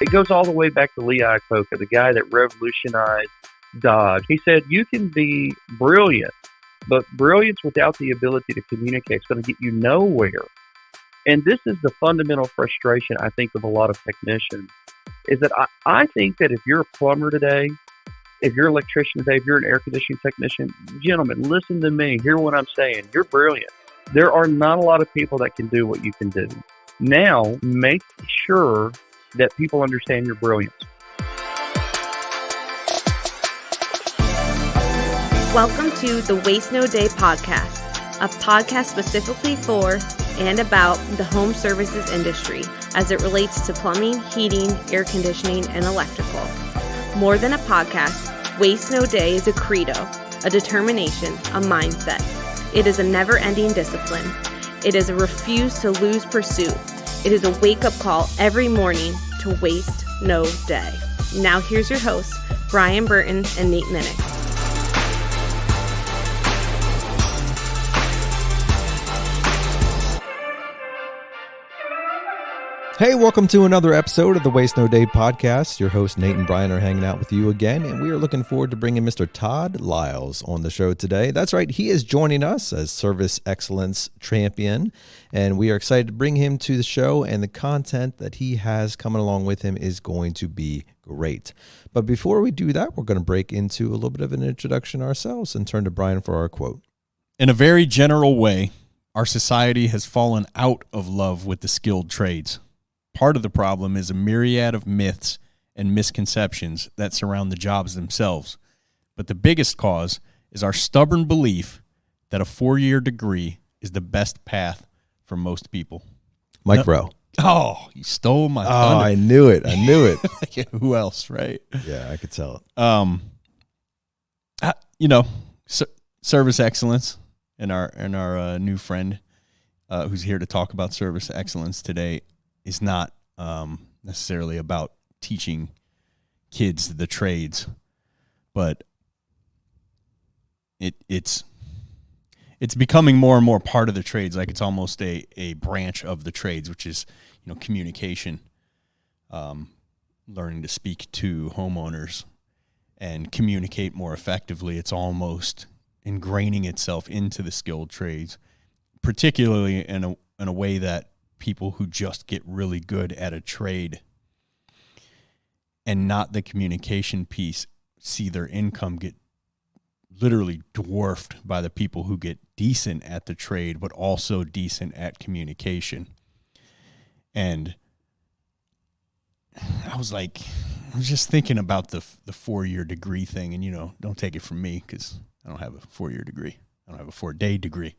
It goes all the way back to Lee Iacocca, the guy that revolutionized Dodge. He said, you can be brilliant, but brilliance without the ability to communicate is going to get you nowhere. And this is the fundamental frustration, I think, of a lot of technicians, is that I think that if you're a plumber today, if you're an electrician today, if you're an air conditioning technician, gentlemen, listen to me. Hear what I'm saying. You're brilliant. There are not a lot of people that can do what you can do. Now, make sure that people understand your brilliance. Welcome to the Waste No Day podcast, a podcast specifically for and about the home services industry as it relates to plumbing, heating, air conditioning, and electrical. More than a podcast, Waste No Day is a credo, a determination, a mindset. It is a never-ending discipline. It is a refuse to lose pursuit. It is a wake-up call every morning to waste no day. Now here's your hosts, Brian Burton and Nate Minnick. Hey, welcome to another episode of the Waste No Day podcast. Your hosts, Nate and Brian, are hanging out with you again, and we are looking forward to bringing Mr. Todd Liles on the show today. That's right, he is joining us as Service Excellence Champion, and we are excited to bring him to the show, and the content that he has coming along with him is going to be great. But before we do that, we're going to break into a little bit of an introduction ourselves and turn to Brian for our quote. In a very general way, our society has fallen out of love with the skilled trades. Part of the problem is a myriad of myths and misconceptions that surround the jobs themselves. But the biggest cause is our stubborn belief that a 4-year degree is the best path for most people. Mike Rowe. Oh, you stole my thunder. Oh, I knew it. Who else, right? Yeah, I could tell it. Service excellence and our new friend who's here to talk about service excellence today is not necessarily about teaching kids the trades, but it's becoming more and more part of the trades. Like it's almost a branch of the trades, which is, communication, learning to speak to homeowners and communicate more effectively. It's almost ingraining itself into the skilled trades, particularly in a way that people who just get really good at a trade and not the communication piece see their income get literally dwarfed by the people who get decent at the trade, but also decent at communication. And I was just thinking about the 4-year degree thing, and, don't take it from me because I don't have a 4-year degree. I don't have a 4-day degree.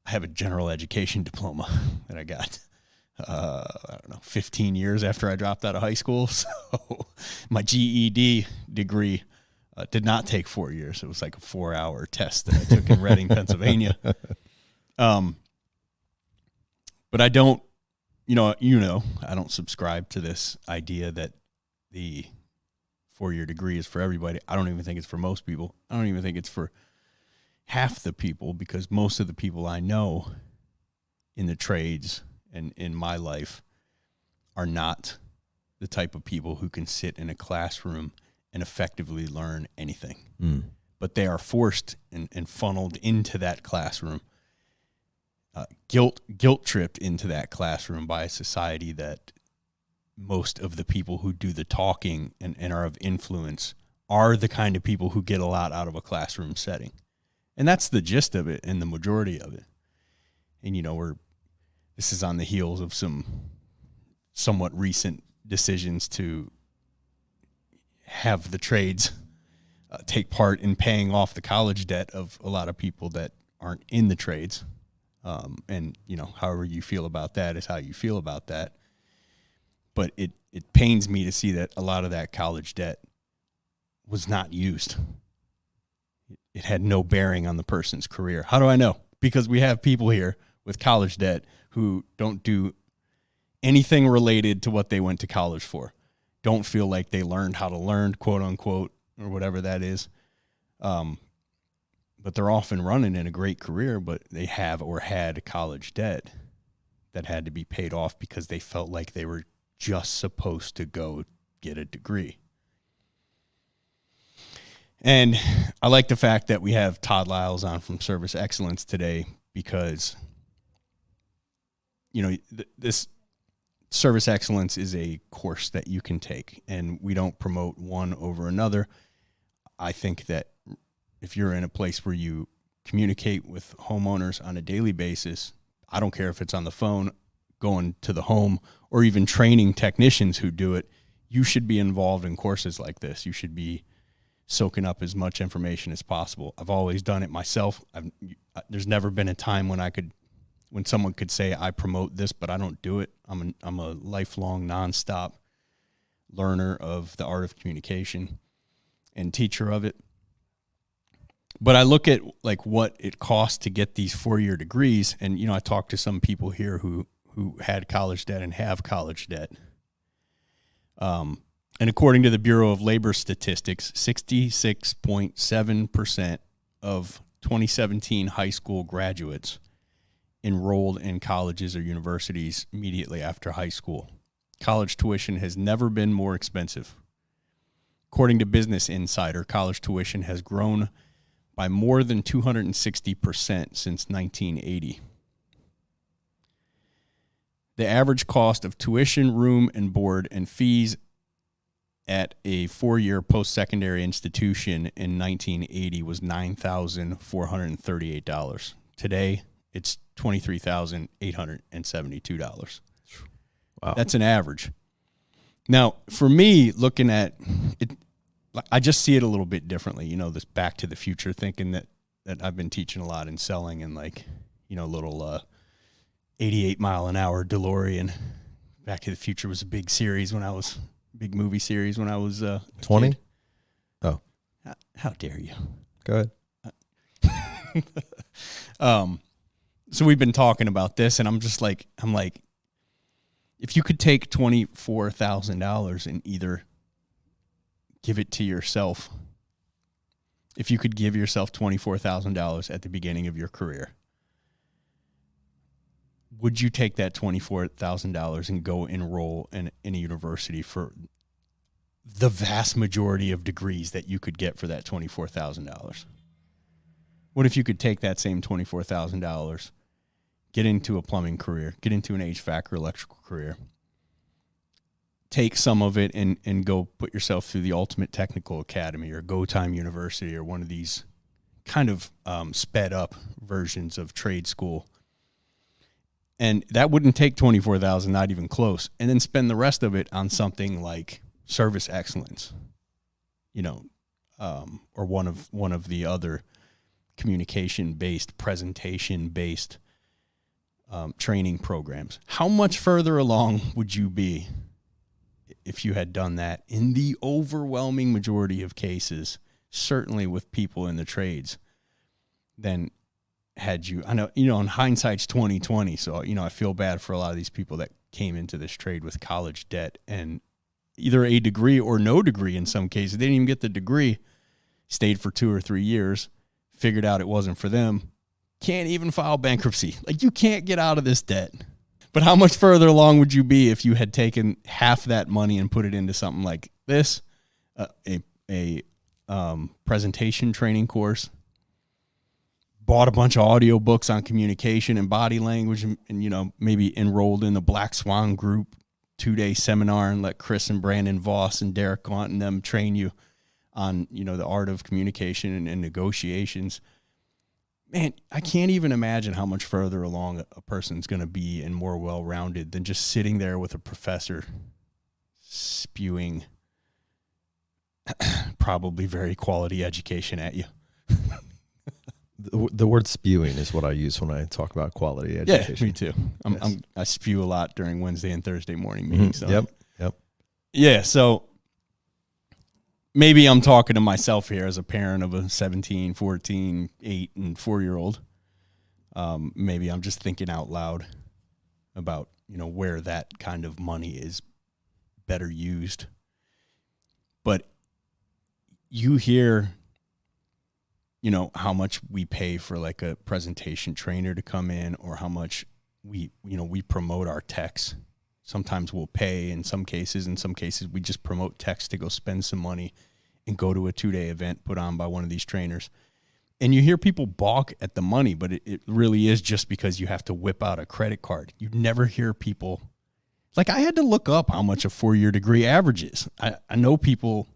I have a general education diploma that I got, 15 years after I dropped out of high school. So my GED degree did not take 4 years. It was like a 4-hour test that I took in Reading, Pennsylvania. But I don't, I don't subscribe to this idea that the 4-year degree is for everybody. I don't even think it's for most people. I don't even think it's for half the people, because most of the people I know in the trades and in my life are not the type of people who can sit in a classroom and effectively learn anything. But they are forced and funneled into that classroom, guilt tripped into that classroom by a society that most of the people who do the talking and are of influence are the kind of people who get a lot out of a classroom setting. And that's the gist of it and the majority of it. And, this is on the heels of some somewhat recent decisions to have the trades take part in paying off the college debt of a lot of people that aren't in the trades. And, however you feel about that is how you feel about that. But it pains me to see that a lot of that college debt was not used. It had no bearing on the person's career. How do I know? Because we have people here with college debt who don't do anything related to what they went to college for. Don't feel like they learned how to learn, quote unquote, or whatever that is. But they're often running in a great career, but they have or had college debt that had to be paid off because they felt like they were just supposed to go get a degree. And I like the fact that we have Todd Liles on from Service Excellence today, because, this Service Excellence is a course that you can take, and we don't promote one over another. I think that if you're in a place where you communicate with homeowners on a daily basis, I don't care if it's on the phone, going to the home, or even training technicians who do it, you should be involved in courses like this. You should be soaking up as much information as possible. I've always done it myself. There's never been a time when someone could say I promote this, but I don't do it. I'm a lifelong, nonstop learner of the art of communication and teacher of it. But I look at like what it costs to get these 4-year degrees, and I talked to some people here who had college debt and have college debt. And according to the Bureau of Labor Statistics, 66.7% of 2017 high school graduates enrolled in colleges or universities immediately after high school. College tuition has never been more expensive. According to Business Insider, college tuition has grown by more than 260% since 1980. The average cost of tuition, room and board, and fees at a 4-year post-secondary institution in 1980 was $9,438. Today, it's $23,872. Wow. That's an average. Now, for me, looking at it, I just see it a little bit differently. This Back to the Future thinking that I've been teaching a lot in selling, and little 88-mile-an-hour DeLorean. Back to the Future was a big movie series when I was 20. Kid. Oh, how dare you? go ahead. So we've been talking about this, and I'm like, if you could take $24,000 and either give it to yourself, if you could give yourself $24,000 at the beginning of your career, would you take that $24,000 and go enroll in a university for the vast majority of degrees that you could get for that $24,000? What if you could take that same $24,000, get into a plumbing career, get into an HVAC or electrical career, take some of it and go put yourself through the Ultimate Technical Academy or Go Time University or one of these kind of sped up versions of trade school? And that wouldn't take $24,000, not even close. And then spend the rest of it on something like Service Excellence, or one of the other communication-based, presentation-based training programs. How much further along would you be if you had done that in the overwhelming majority of cases, certainly with people in the trades, than had you? I know, in hindsight's 2020, so I feel bad for a lot of these people that came into this trade with college debt and either a degree or no degree in some cases. They didn't even get the degree, stayed for 2 or 3 years, figured out it wasn't for them, can't even file bankruptcy. Like, you can't get out of this debt. But how much further along would you be if you had taken half that money and put it into something like this, a presentation training course, bought a bunch of audio books on communication and body language, and maybe enrolled in the Black Swan Group 2-day seminar and let Chris and Brandon Voss and Derek Gaunt and them train you on, the art of communication and negotiations. Man, I can't even imagine how much further along a person's going to be and more well-rounded than just sitting there with a professor spewing probably very quality education at you. The word spewing is what I use when I talk about quality education. Yeah, me too. I spew a lot during Wednesday and Thursday morning meetings. So. Yep. Yeah, so maybe I'm talking to myself here as a parent of a 17, 14, 8, and 4-year-old. Maybe I'm just thinking out loud about, where that kind of money is better used. But you hear, how much we pay for like a presentation trainer to come in, or how much we promote our techs Sometimes we'll pay in some cases. In some cases, we just promote techs to go spend some money and go to a 2-day event put on by one of these trainers. And you hear people balk at the money, but it really is just because you have to whip out a credit card. You never hear people. Like, I had to look up how much a 4-year degree averages. I know people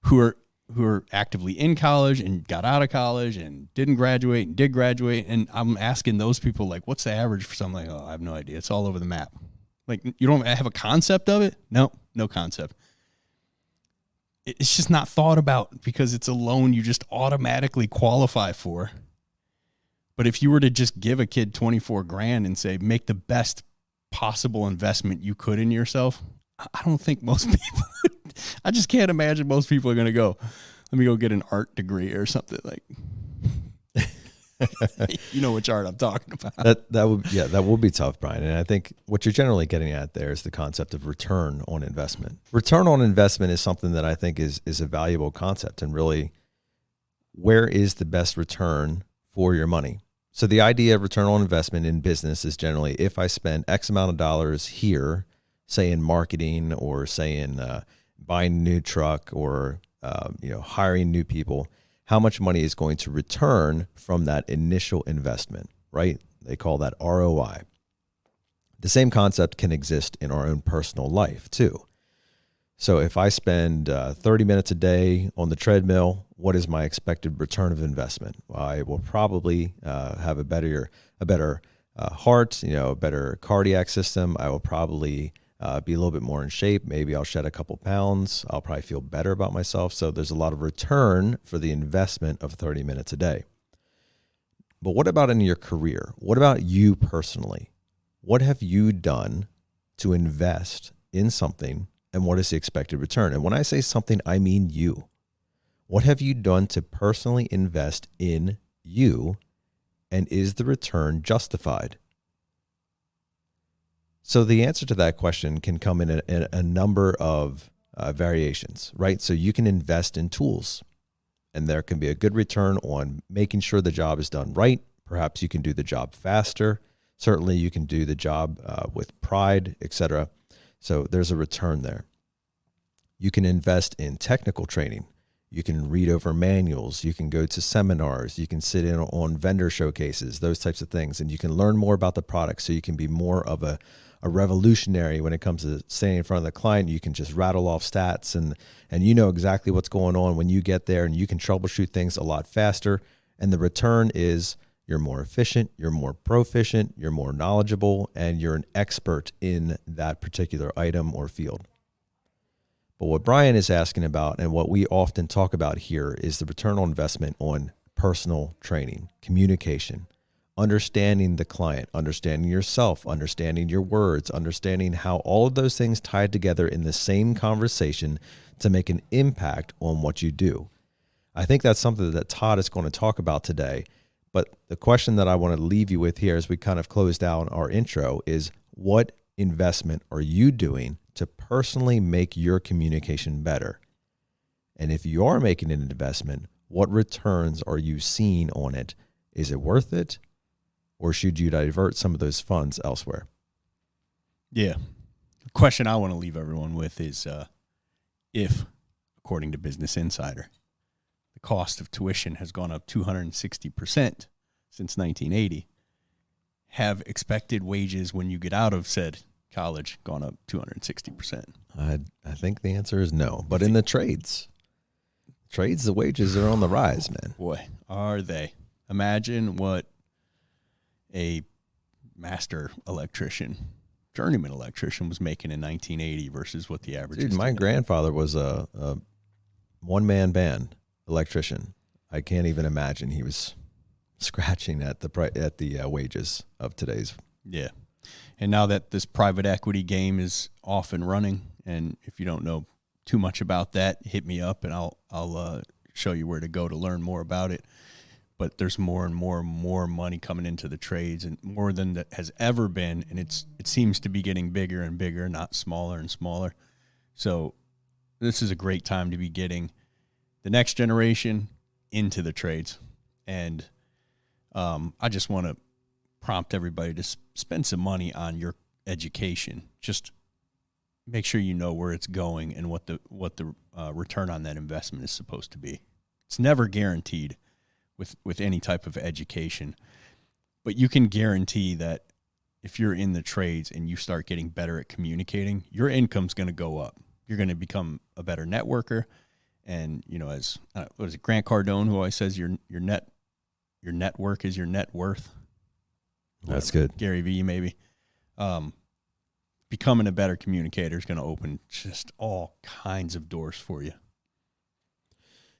who are actively in college and got out of college and didn't graduate and did graduate. And I'm asking those people, like, what's the average for something? Like, oh, I have no idea. It's all over the map. Like, you don't have a concept of it? No concept. It's just not thought about because it's a loan you just automatically qualify for. But if you were to just give a kid $24,000 and say, make the best possible investment you could in yourself, I don't think most people, I just can't imagine most people are going to go, let me go get an art degree or something like. You know which art I'm talking about. That will be tough, Brian. And I think what you're generally getting at there is the concept of return on investment. Return on investment is something that I think is a valuable concept, and really, where is the best return for your money? So the idea of return on investment in business is generally, if I spend X amount of dollars here, say in marketing, or say in buying a new truck, or hiring new people, how much money is going to return from that initial investment, right? They call that ROI. The same concept can exist in our own personal life too. So if I spend 30 minutes a day on the treadmill, what is my expected return of investment? Well, I will probably have a better heart, a better cardiac system. I will probably be a little bit more in shape. Maybe I'll shed a couple pounds. I'll probably feel better about myself. So there's a lot of return for the investment of 30 minutes a day. But what about in your career? What about you personally? What have you done to invest in something, and what is the expected return? And when I say something, I mean you. What have you done to personally invest in you, and is the return justified? So the answer to that question can come in a number of variations, right? So you can invest in tools, and there can be a good return on making sure the job is done right. Perhaps you can do the job faster. Certainly you can do the job with pride, etc. So there's a return there. You can invest in technical training. You can read over manuals. You can go to seminars. You can sit in on vendor showcases, those types of things. And you can learn more about the product, so you can be more of a revolutionary when it comes to standing in front of the client. You can just rattle off stats and you know exactly what's going on when you get there, and you can troubleshoot things a lot faster. And the return is you're more efficient, you're more proficient, you're more knowledgeable, and you're an expert in that particular item or field. But what Brian is asking about, and what we often talk about here, is the return on investment on personal training, communication, understanding the client, understanding yourself, understanding your words, understanding how all of those things tied together in the same conversation to make an impact on what you do. I think that's something that Todd is going to talk about today. But the question that I want to leave you with here as we kind of close down our intro is, what investment are you doing to personally make your communication better? And if you are making an investment, what returns are you seeing on it? Is it worth it? Or should you divert some of those funds elsewhere? Yeah. The question I want to leave everyone with is, if, according to Business Insider, the cost of tuition has gone up 260% since 1980, have expected wages when you get out of said college gone up 260%? I think the answer is no. But in the trades, the wages are on the rise, man. Boy, are they. Imagine what a master electrician, journeyman electrician, was making in 1980 versus what the average is. Dude, my grandfather was a one-man band electrician. I can't even imagine he was scratching at the wages of today's. Yeah. And now that this private equity game is off and running, and if you don't know too much about that, hit me up and I'll show you where to go to learn more about it. But there's more and more and more money coming into the trades, and more than that has ever been. And it seems to be getting bigger and bigger, not smaller and smaller. So this is a great time to be getting the next generation into the trades. And I just want to prompt everybody to spend some money on your education. Just make sure you know where it's going and what the return on that investment is supposed to be. It's never guaranteed with any type of education, but you can guarantee that if you're in the trades and you start getting better at communicating, your income's going to go up. You're going to become a better networker. And, you know, as what is it, Grant Cardone, who always says your network is your net worth. That's good. Gary Vee, maybe. Becoming a better communicator is going to open just all kinds of doors for you.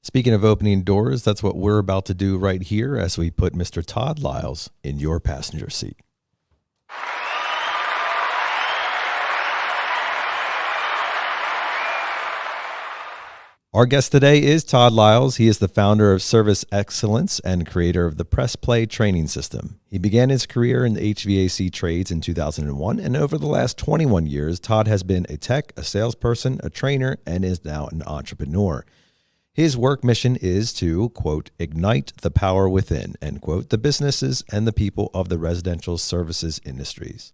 Speaking of opening doors, that's what we're about to do right here as we put Mr. Todd Liles in your passenger seat. Our guest today is Todd Liles. He is the founder of Service Excellence and creator of the Press Play training system. He began his career in the HVAC Trades in 2001, and over the last 21 years, Todd has been a tech, a salesperson, a trainer, and is now an entrepreneur. His work mission is to, quote, ignite the power within, end quote, the businesses and the people of the residential services industries.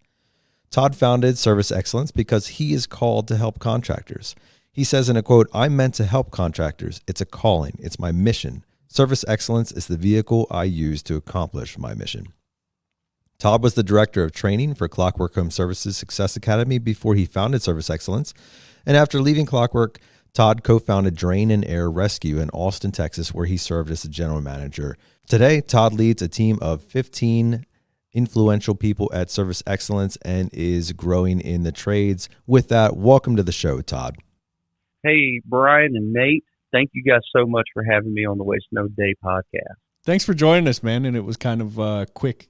Todd founded Service Excellence because he is called to help contractors. He says in a quote, "I'm meant to help contractors. It's a calling. It's my mission. Service Excellence is the vehicle I use to accomplish my mission." Todd was the director of training for Clockwork Home Services Success Academy before he founded Service Excellence. And after leaving Clockwork, Todd co-founded Drain and Air Rescue in Austin, Texas, where he served as a general manager. Today, Todd leads a team of 15 influential people at Service Excellence and is growing in the trades. With that, welcome to the show, Todd. Hey, Brian and Nate, thank you guys so much for having me on the Waste No Day podcast. Thanks for joining us, man. And it was kind of quick,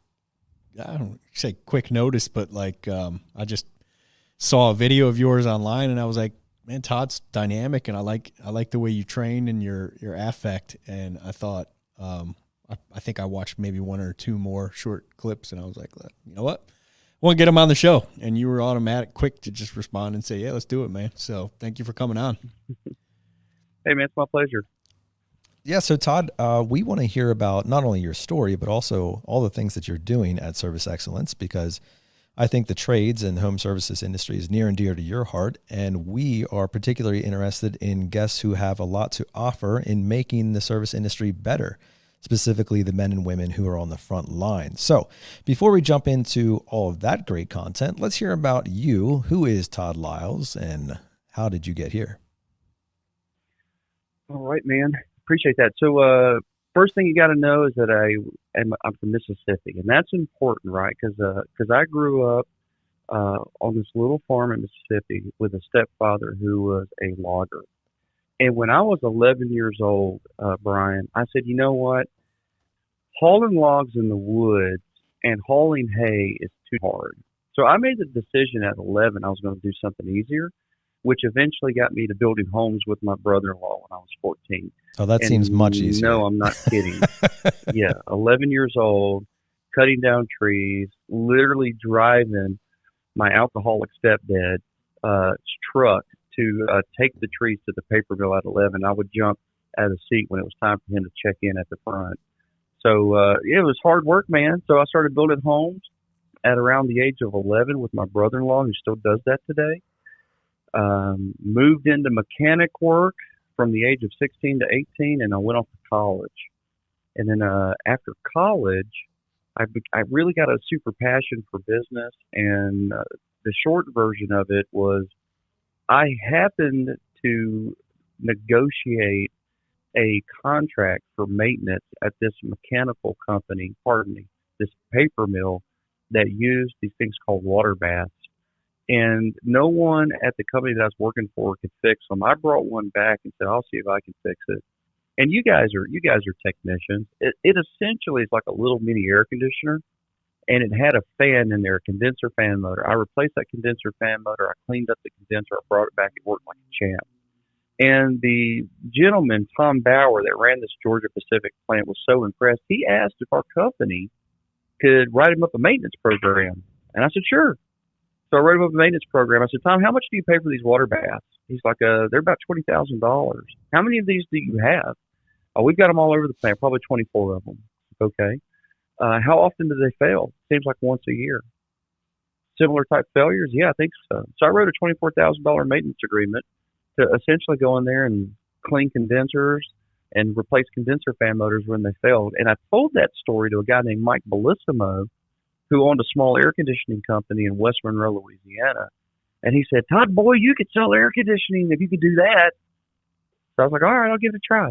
I don't say quick notice, but like I just saw a video of yours online and I was like, man, Todd's dynamic and I like the way you train and your affect. And I thought, I think I watched maybe one or two more short clips and I was like, you know what? I want to get him on the show. And you were automatic, quick to just respond and say, yeah, let's do it, man. So thank you for coming on. Hey, man, it's my pleasure. Yeah, so Todd, we want to hear about not only your story, but also all the things that you're doing at Service Excellence, because I think the trades and home services industry is near and dear to your heart. And we are particularly interested in guests who have a lot to offer in making the service industry better, specifically the men and women who are on the front line. So before we jump into all of that great content, let's hear about you. Who is Todd Liles and how did you get here? All right, man. Appreciate that. So first thing you got to know is that I'm from Mississippi, and that's important, right? Because I grew up on this little farm in Mississippi with a stepfather who was a logger. And when I was 11 years old, Brian, I said, you know what? Hauling logs in the woods and hauling hay is too hard. So I made the decision at 11 I was going to do something easier, which eventually got me to building homes with my brother-in-law when I was 14. Oh, that seems much easier. No, I'm not kidding. Yeah, 11 years old, cutting down trees, literally driving my alcoholic stepdad's truck to take the trees to the paper mill at 11. I would jump out of the seat when it was time for him to check in at the front. So it was hard work, man. So I started building homes at around the age of 11 with my brother-in-law, who still does that today. Moved into mechanic work from the age of 16 to 18, and I went off to college. And then after college, I really got a super passion for business, and the short version of it was I happened to negotiate a contract for maintenance at this mechanical company, this paper mill that used these things called water baths. And no one at the company that I was working for could fix them. I brought one back and said, I'll see if I can fix it. And you guys are technicians. It essentially is like a little mini air conditioner, and it had a fan in there, a condenser fan motor. I replaced that condenser fan motor. I cleaned up the condenser. I brought it back. It worked like a champ. And the gentleman, Tom Bauer, that ran this Georgia Pacific plant was so impressed. He asked if our company could write him up a maintenance program. And I said, sure. So I wrote him up a maintenance program. I said, Tom, how much do you pay for these water baths? He's like, they're about $20,000. How many of these do you have? Oh, we've got them all over the plant, probably 24 of them. Okay. How often do they fail? Seems like once a year. similar type failures? Yeah, I think so. So I wrote a $24,000 maintenance agreement to essentially go in there and clean condensers and replace condenser fan motors when they failed. And I told that story to a guy named Mike Bellissimo, who owned a small air conditioning company in West Monroe, Louisiana. And he said, Todd, boy, you could sell air conditioning if you could do that. So I was like, all right, I'll give it a try.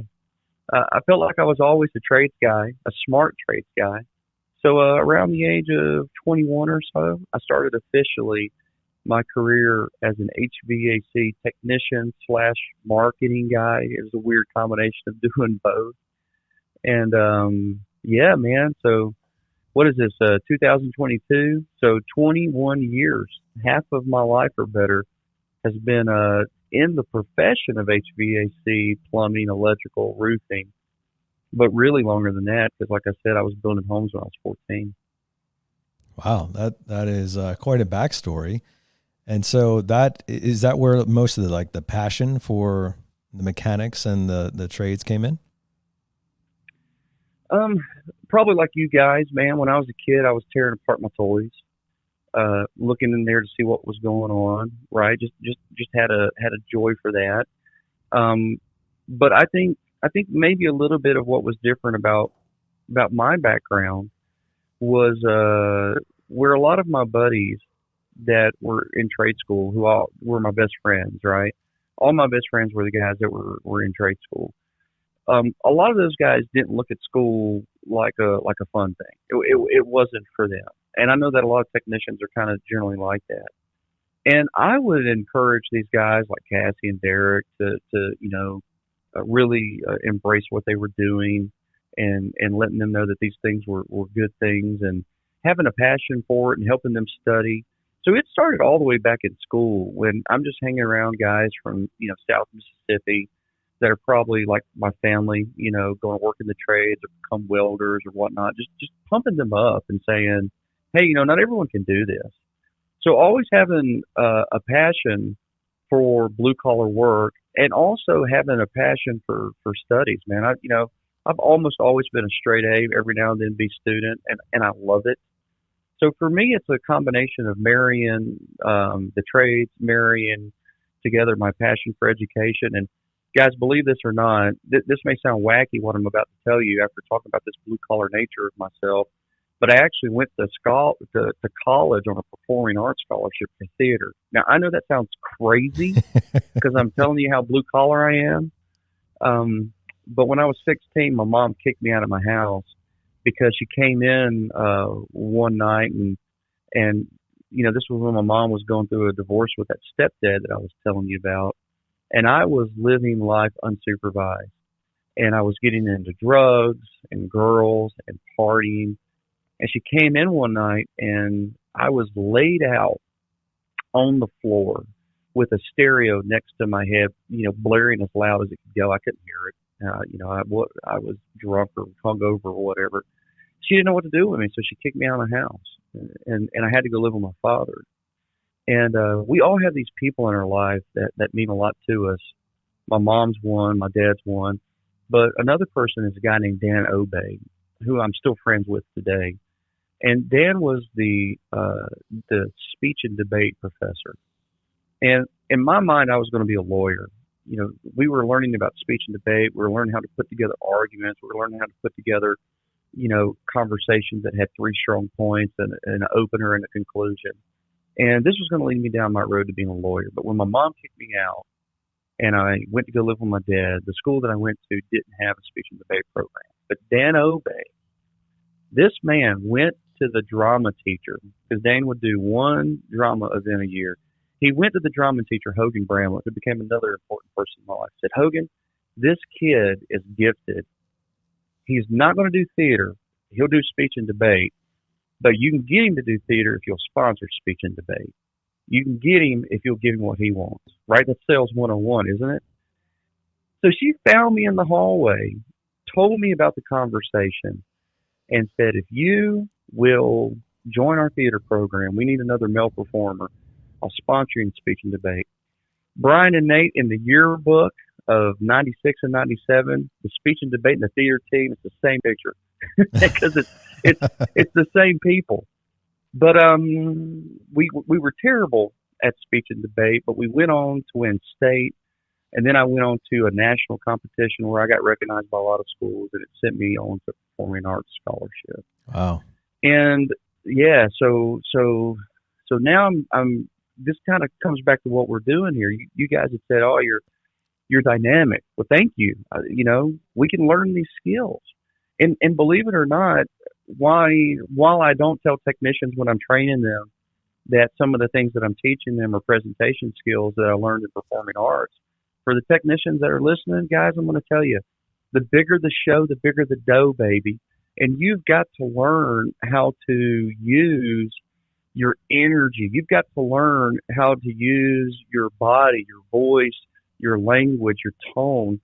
I felt like I was always a trades guy, a smart trades guy. So around the age of 21 or so, I started officially my career as an HVAC technician / marketing guy. It was a weird combination of doing both. And yeah, man. So what is this, 2022? So 21 years, half of my life or better has been in the profession of HVAC, plumbing, electrical, roofing, but really longer than that because, like I said, I was building homes when I was 14. Wow, that is quite a backstory. And so that where most of the passion for the mechanics and the trades came in? Probably like you guys, man. When I was a kid, I was tearing apart my toys, looking in there to see what was going on. Right, just had a joy for that. But I think maybe a little bit of what was different about my background was where a lot of my buddies that were in trade school, who all were my best friends, right? All my best friends were the guys that were in trade school. A lot of those guys didn't look at school like a fun thing. It wasn't for them. And I know that a lot of technicians are kind of generally like that. And I would encourage these guys like Cassie and Derek to really embrace what they were doing and letting them know that these things were good things and having a passion for it and helping them study. So it started all the way back in school when I'm just hanging around guys from, South Mississippi that are probably like my family, going to work in the trades or become welders or whatnot, just pumping them up and saying, hey, not everyone can do this. So always having a passion for blue collar work and also having a passion for studies, man. I've almost always been a straight A, every now and then B student, and I love it. So for me, it's a combination of marrying the trades, marrying together my passion for education. And guys, believe this or not, this may sound wacky what I'm about to tell you after talking about this blue collar nature of myself, but I actually went to college on a performing arts scholarship for theater. Now, I know that sounds crazy because I'm telling you how blue collar I am. But when I was 16, my mom kicked me out of my house because she came in one night and this was when my mom was going through a divorce with that stepdad that I was telling you about. And I was living life unsupervised. And I was getting into drugs and girls and partying. And she came in one night and I was laid out on the floor with a stereo next to my head, blaring as loud as it could go. I couldn't hear it. I was drunk or hungover or whatever. She didn't know what to do with me, so she kicked me out of the house, and I had to go live with my father. And we all have these people in our life that mean a lot to us. My mom's one, my dad's one, but another person is a guy named Dan Obey, who I'm still friends with today. And Dan was the speech and debate professor. And in my mind, I was going to be a lawyer. We were learning about speech and debate. We were learning how to put together arguments. We were learning how to put together, conversations that had three strong points and an opener and a conclusion. And this was going to lead me down my road to being a lawyer. But when my mom kicked me out and I went to go live with my dad, the school that I went to didn't have a speech and debate program. But Dan Obey, this man went to the drama teacher, because Dan would do one drama event a year. He went to the drama teacher, Hogan Bramlett, who became another important person in my life. Said, Hogan, this kid is gifted. He's not going to do theater. He'll do speech and debate. But you can get him to do theater if you'll sponsor speech and debate. You can get him if you'll give him what he wants. Right? That's sales 101, isn't it? So she found me in the hallway, told me about the conversation, and said, if you will join our theater program, we need another male performer. I'll sponsor you in speech and debate. Brian and Nate, in the yearbook of 96 and 97, the speech and debate and the theater team, it's the same picture because it's the same people. But we were terrible at speech and debate, but we went on to win state. And then I went on to a national competition where I got recognized by a lot of schools, and it sent me on to performing arts scholarship. Wow. And yeah, so now I'm this kind of comes back to what we're doing here. You guys have said, "Oh, you're dynamic." Well, thank you. We can learn these skills, and believe it or not, while I don't tell technicians when I'm training them that some of the things that I'm teaching them are presentation skills that I learned in performing arts. For the technicians that are listening, guys, I'm going to tell you, the bigger the show, the bigger the dough, baby. And you've got to learn how to use your energy. You've got to learn how to use your body, your voice, your language, your tone,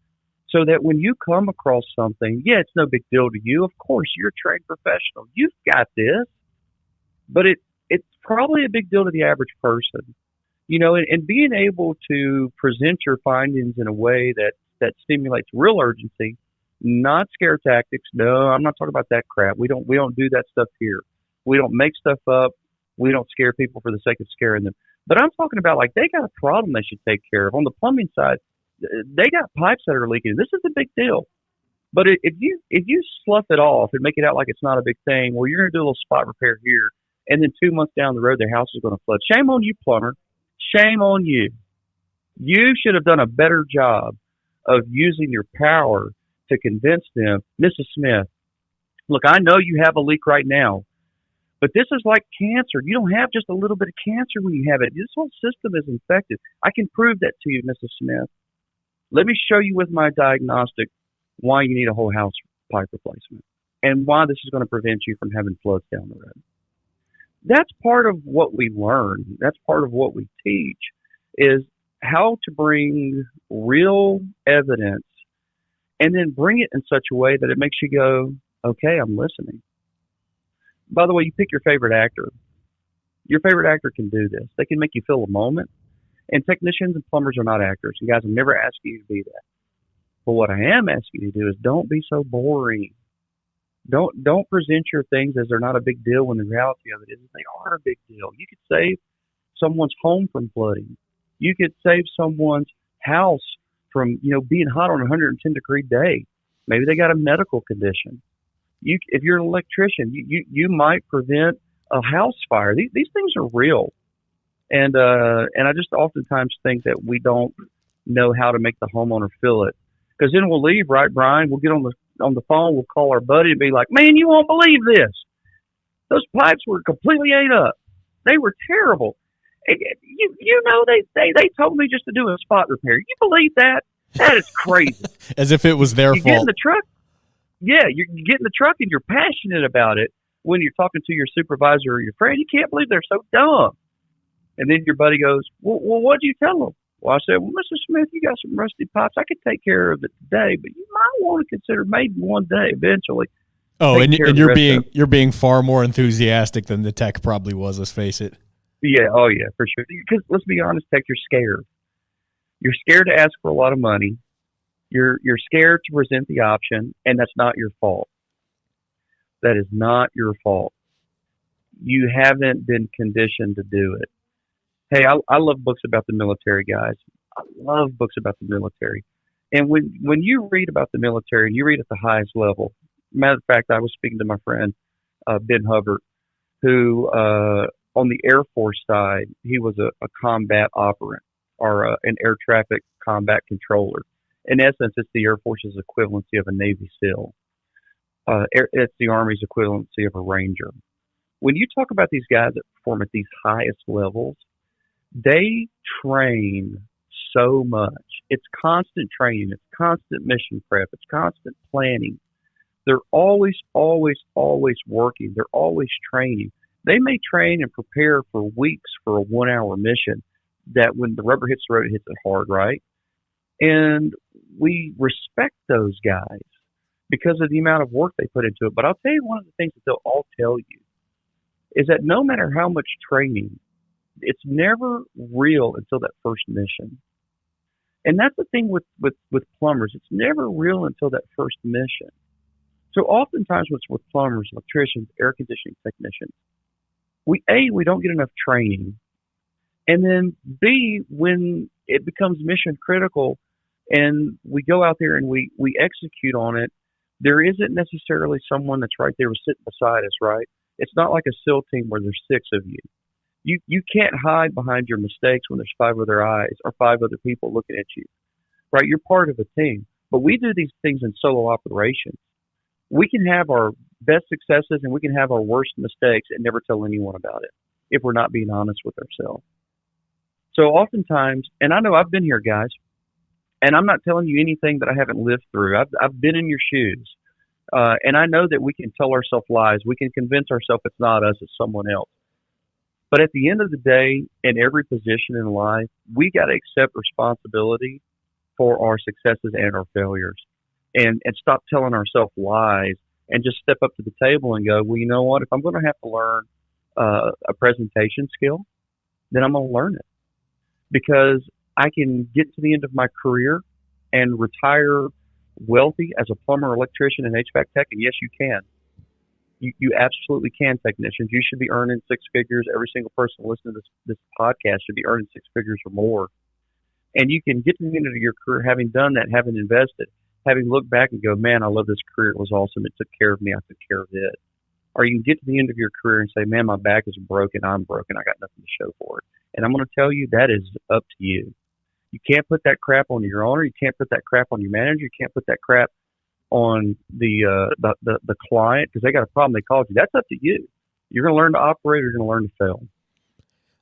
so that when you come across something, yeah, it's no big deal to you. Of course, you're a trained professional. You've got this. But it's probably a big deal to the average person. And being able to present your findings in a way that stimulates real urgency, not scare tactics. No, I'm not talking about that crap. We don't do that stuff here. We don't make stuff up. We don't scare people for the sake of scaring them. But I'm talking about, like, they got a problem they should take care of. On the plumbing side, they got pipes that are leaking. This is a big deal. But if you slough it off and make it out like it's not a big thing, well, you're going to do a little spot repair here, and then 2 months down the road, their house is going to flood. Shame on you, plumber. Shame on you. You should have done a better job of using your power to convince them, Mrs. Smith, look, I know you have a leak right now, but this is like cancer. You don't have just a little bit of cancer when you have it. This whole system is infected. I can prove that to you, Mrs. Smith. Let me show you with my diagnostic why you need a whole house pipe replacement and why this is going to prevent you from having floods down the road. That's part of what we learn. That's part of what we teach, is how to bring real evidence and then bring it in such a way that it makes you go, okay, I'm listening. By the way, you pick your favorite actor. Your favorite actor can do this. They can make you feel a moment. And technicians and plumbers are not actors. And guys, I'm never asking you to be that. But what I am asking you to do is don't be so boring. Don't present your things as they're not a big deal when the reality of it is they are a big deal. You could save someone's home from flooding. You could save someone's house from being hot on a 110-degree day. Maybe they got a medical condition. If you're an electrician, you might prevent a house fire. These things are real, and I just oftentimes think that we don't know how to make the homeowner feel it, because then we'll leave, right, Brian? We'll get on the phone, we'll call our buddy and be like, man, you won't believe this. Those pipes were completely ate up. They were terrible. They told me just to do a spot repair. You believe that? That is crazy. As if it was their fault. Get in the truck. Yeah, you get in the truck and you're passionate about it when you're talking to your supervisor or your friend. You can't believe they're so dumb. And then your buddy goes, well, what'd you tell them? Well, I said, well, Mr. Smith, you got some rusty pipes. I could take care of it today, but you might want to consider maybe one day eventually. Oh, and you're being far more enthusiastic than the tech probably was. Let's face it. Yeah. Oh, yeah, for sure. Because let's be honest, tech, you're scared. You're scared to ask for a lot of money. You're scared to present the option, and that's not your fault. That is not your fault. You haven't been conditioned to do it. Hey, I love books about the military, guys. I love books about the military. And when you read about the military, and you read at the highest level, matter of fact, I was speaking to my friend, Ben Hubbard, who on the Air Force side, he was a combat operant or an air traffic combat controller. In essence, it's the Air Force's equivalency of a Navy SEAL. It's the Army's equivalency of a Ranger. When you talk about these guys that perform at these highest levels, they train so much. It's constant training. It's constant mission prep. It's constant planning. They're always, always, always working. They're always training. They may train and prepare for weeks for a 1-hour mission that when the rubber hits the road, it hits it hard, right? And we respect those guys because of the amount of work they put into it. But I'll tell you one of the things that they'll all tell you is that no matter how much training, it's never real until that first mission. And that's the thing with plumbers. It's never real until that first mission. So oftentimes with plumbers, electricians, air conditioning technicians, we don't get enough training. And then B, when it becomes mission critical and we go out there and we execute on it, there isn't necessarily someone that's right there sitting beside us, right? It's not like a SEAL team where there's 6 of you. You can't hide behind your mistakes when there's 5 other eyes or 5 other people looking at you, right? You're part of a team. But we do these things in solo operations. We can have our best successes and we can have our worst mistakes and never tell anyone about it if we're not being honest with ourselves. So oftentimes, and I know I've been here, guys, and I'm not telling you anything that I haven't lived through. I've been in your shoes. And I know that we can tell ourselves lies. We can convince ourselves it's not us, it's someone else. But at the end of the day, in every position in life, we got to accept responsibility for our successes and our failures, and stop telling ourselves lies and just step up to the table and go, well, you know what? If I'm going to have to learn a presentation skill, then I'm going to learn it, because I can get to the end of my career and retire wealthy as a plumber, electrician, and HVAC tech. And yes, you can. You absolutely can, technicians. You should be earning 6 figures. Every single person listening to this podcast should be earning 6 figures or more. And you can get to the end of your career having done that, having invested, having looked back and go, man, I love this career. It was awesome. It took care of me. I took care of it. Or you can get to the end of your career and say, man, my back is broken. I'm broken. I got nothing to show for it. And I'm going to tell you, that is up to you. You can't put that crap on your owner. You can't put that crap on your manager. You can't put that crap on the client, because they got a problem. They called you. That's up to you. You're going to learn to operate, or you're going to learn to fail.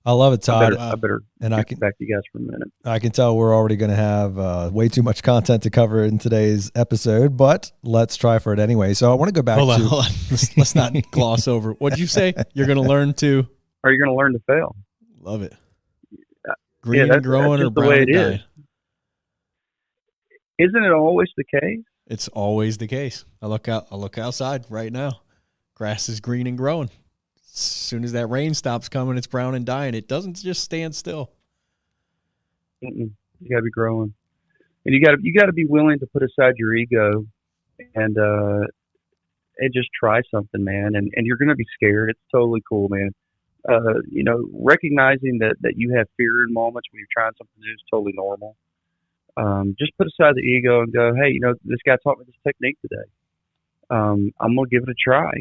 I love it, Todd. I better get back to you guys for a minute. I can tell we're already going to have way too much content to cover in today's episode, but let's try for it anyway. So I want to go back Hold on. Let's not gloss over. What'd you say? You're going to learn to? Or you're going to learn to fail. Love it. Green and growing, or brown and dying? Isn't it always the case? It's always the case. I look outside right now. Grass is green and growing. As soon as that rain stops coming, it's brown and dying. It doesn't just stand still. You got to be growing, and you got to be willing to put aside your ego and just try something, man. And you're going to be scared. It's totally cool, man. Recognizing that you have fear in moments when you're trying something new is totally normal. Just put aside the ego and go, hey, this guy taught me this technique today. I'm going to give it a try.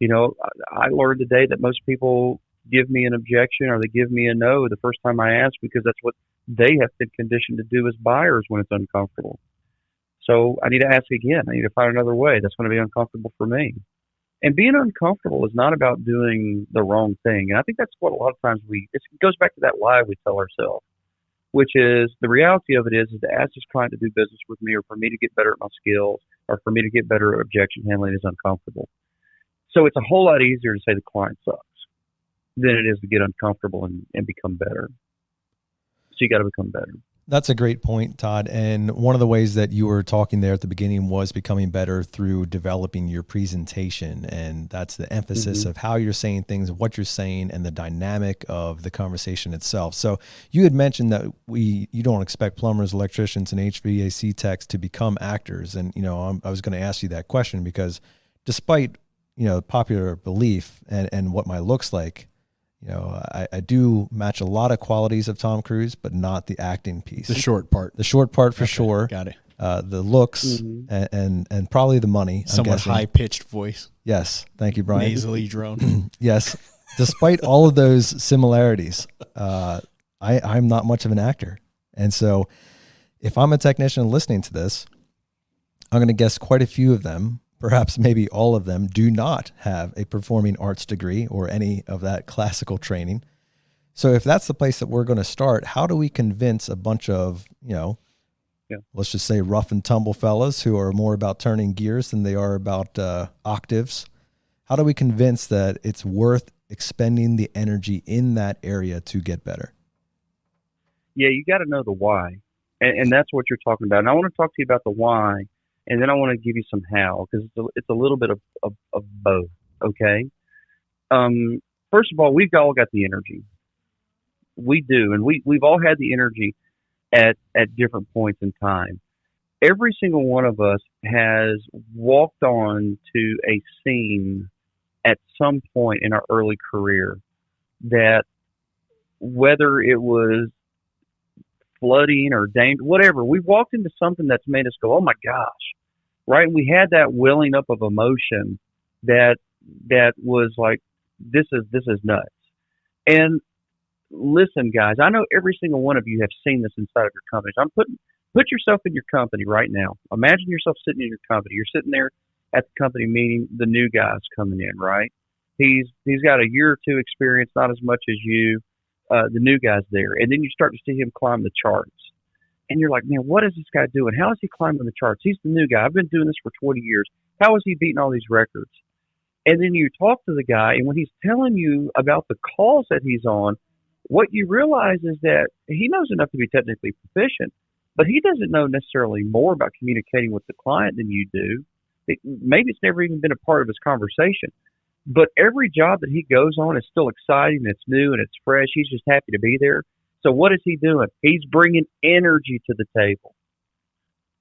I learned today that most people give me an objection, or they give me a no the first time I ask, because that's what they have been conditioned to do as buyers when it's uncomfortable. So I need to ask again. I need to find another way that's going to be uncomfortable for me. And being uncomfortable is not about doing the wrong thing. And I think that's what a lot of times it goes back to that lie we tell ourselves, which is the reality of it is to ask this client to do business with me, or for me to get better at my skills, or for me to get better at objection handling, is uncomfortable. So it's a whole lot easier to say the client sucks than it is to get uncomfortable and become better. So you got to become better. That's a great point, Todd. And one of the ways that you were talking there at the beginning was becoming better through developing your presentation. And that's the emphasis of how you're saying things, what you're saying, and the dynamic of the conversation itself. So you had mentioned that you don't expect plumbers, electricians, and HVAC techs to become actors. And, I was going to ask you that question because despite, popular belief and what my looks like, I do match a lot of qualities of Tom Cruise, but not the acting piece. The short part for sure. Got it. The looks and probably the money. Somewhat high pitched voice. Yes. Thank you, Brian. Nasally drone. Yes. Despite all of those similarities, I'm not much of an actor. And so if I'm a technician listening to this, I'm going to guess quite a few of them, perhaps maybe all of them, do not have a performing arts degree or any of that classical training. So if that's the place that we're going to start, how do we convince a bunch of, let's just say rough and tumble fellas who are more about turning gears than they are about octaves? How do we convince that it's worth expending the energy in that area to get better? Yeah, you got to know the why. And that's what you're talking about. And I want to talk to you about the why. And then I want to give you some how, because it's a little bit of both, okay? First of all, we've all got the energy. We do, and we've all had the energy at different points in time. Every single one of us has walked on to a scene at some point in our early career that whether it was flooding or danger, whatever, we walked into something that's made us go, oh my gosh, right? And we had that welling up of emotion that was like, this is nuts. And listen, guys, I know every single one of you have seen this inside of your companies. Put yourself in your company right now. Imagine yourself sitting in your company. You're sitting there at the company meeting. The new guy's coming in, right? He's got a year or two experience, not as much as you. The new guy's there, and then you start to see him climb the charts, and you're like, man, what is this guy doing? How is he climbing the charts? He's the new guy. I've been doing this for 20 years. How is he beating all these records? And then you talk to the guy, and when he's telling you about the calls that he's on, what you realize is that he knows enough to be technically proficient, but he doesn't know necessarily more about communicating with the client than you do. Maybe it's never even been a part of his conversation. But every job that he goes on is still exciting, it's new, and it's fresh. He's just happy to be there. So what is he doing? He's bringing energy to the table.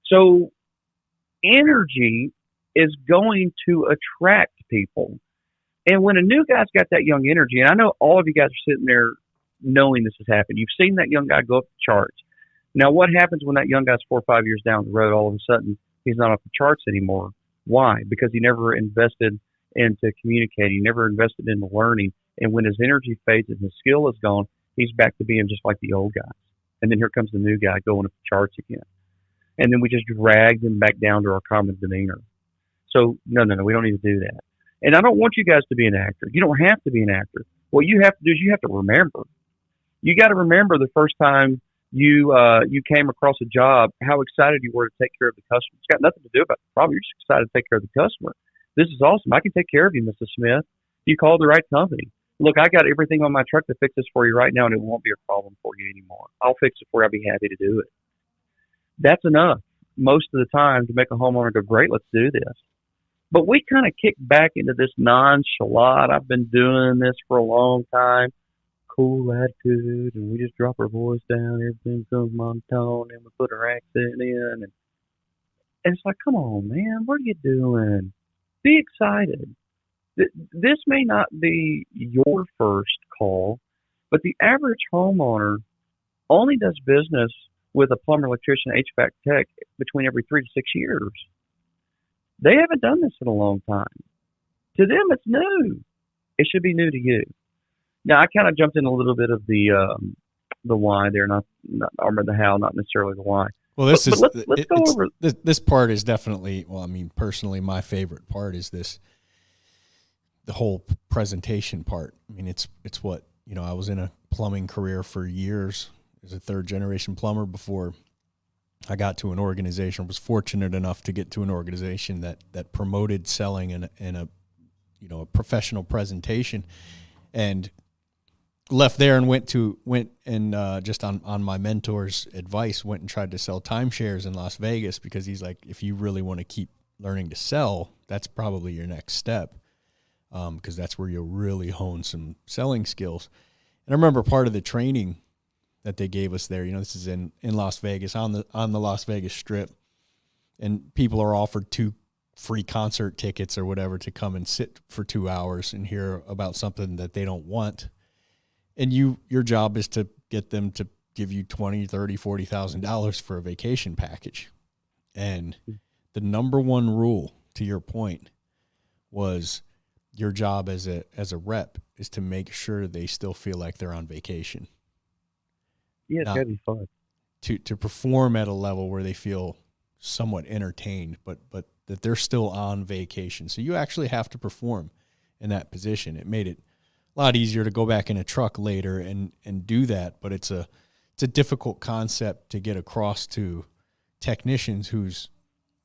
So energy is going to attract people. And when a new guy's got that young energy, and I know all of you guys are sitting there knowing this has happened. You've seen that young guy go up the charts. Now, what happens when that young guy's 4 or 5 years down the road, all of a sudden, he's not off the charts anymore? Why? Because he never invested into communicating, never invested into learning. And when his energy fades and his skill is gone, he's back to being just like the old guy. And then here comes the new guy going up the charts again. And then we just dragged him back down to our common demeanor. So, no, we don't need to do that. And I don't want you guys to be an actor. You don't have to be an actor. What you have to do is you have to remember. You got to remember the first time you came across a job, how excited you were to take care of the customer. It's got nothing to do about the problem. You're just excited to take care of the customer. This is awesome. I can take care of you, Mrs. Smith. You called the right company. Look, I got everything on my truck to fix this for you right now, and it won't be a problem for you anymore. I'll fix it for you. I'll be happy to do it. That's enough most of the time to make a homeowner go, great, let's do this. But we kind of kick back into this nonchalant, I've been doing this for a long time, cool attitude, and we just drop our voice down, everything comes monotone, and we put our accent in. And it's like, come on, man, what are you doing? Be excited. This may not be your first call, but the average homeowner only does business with a plumber, electrician, HVAC tech between every 3 to 6 years. They haven't done this in a long time. To them, it's new. It should be new to you. Now, I kind of jumped in a little bit of the why there, not or the how, not necessarily the why. Well, let's go over this part is definitely, well, I mean, personally, my favorite part is the whole presentation part. I mean, it's what, I was in a plumbing career for years as a third generation plumber before I got to an organization, was fortunate enough to get to an organization that promoted selling and a professional presentation, and left there and went and just on my mentor's advice, went and tried to sell timeshares in Las Vegas, because he's like, if you really want to keep learning to sell, that's probably your next step, because that's where you'll really hone some selling skills. And I remember part of the training that they gave us there, this is in Las Vegas, on the Las Vegas Strip, and people are offered 2 free concert tickets or whatever to come and sit for 2 hours and hear about something that they don't want. And your job is to get them to give you $20,000, $30,000, $40,000 for a vacation package. And the number one rule, to your point, was your job as a rep is to make sure they still feel like they're on vacation. Yeah, it's gotta be fun. To perform at a level where they feel somewhat entertained, but that they're still on vacation. So you actually have to perform in that position. It made it a lot easier to go back in a truck later and do that, but it's a difficult concept to get across to technicians who's,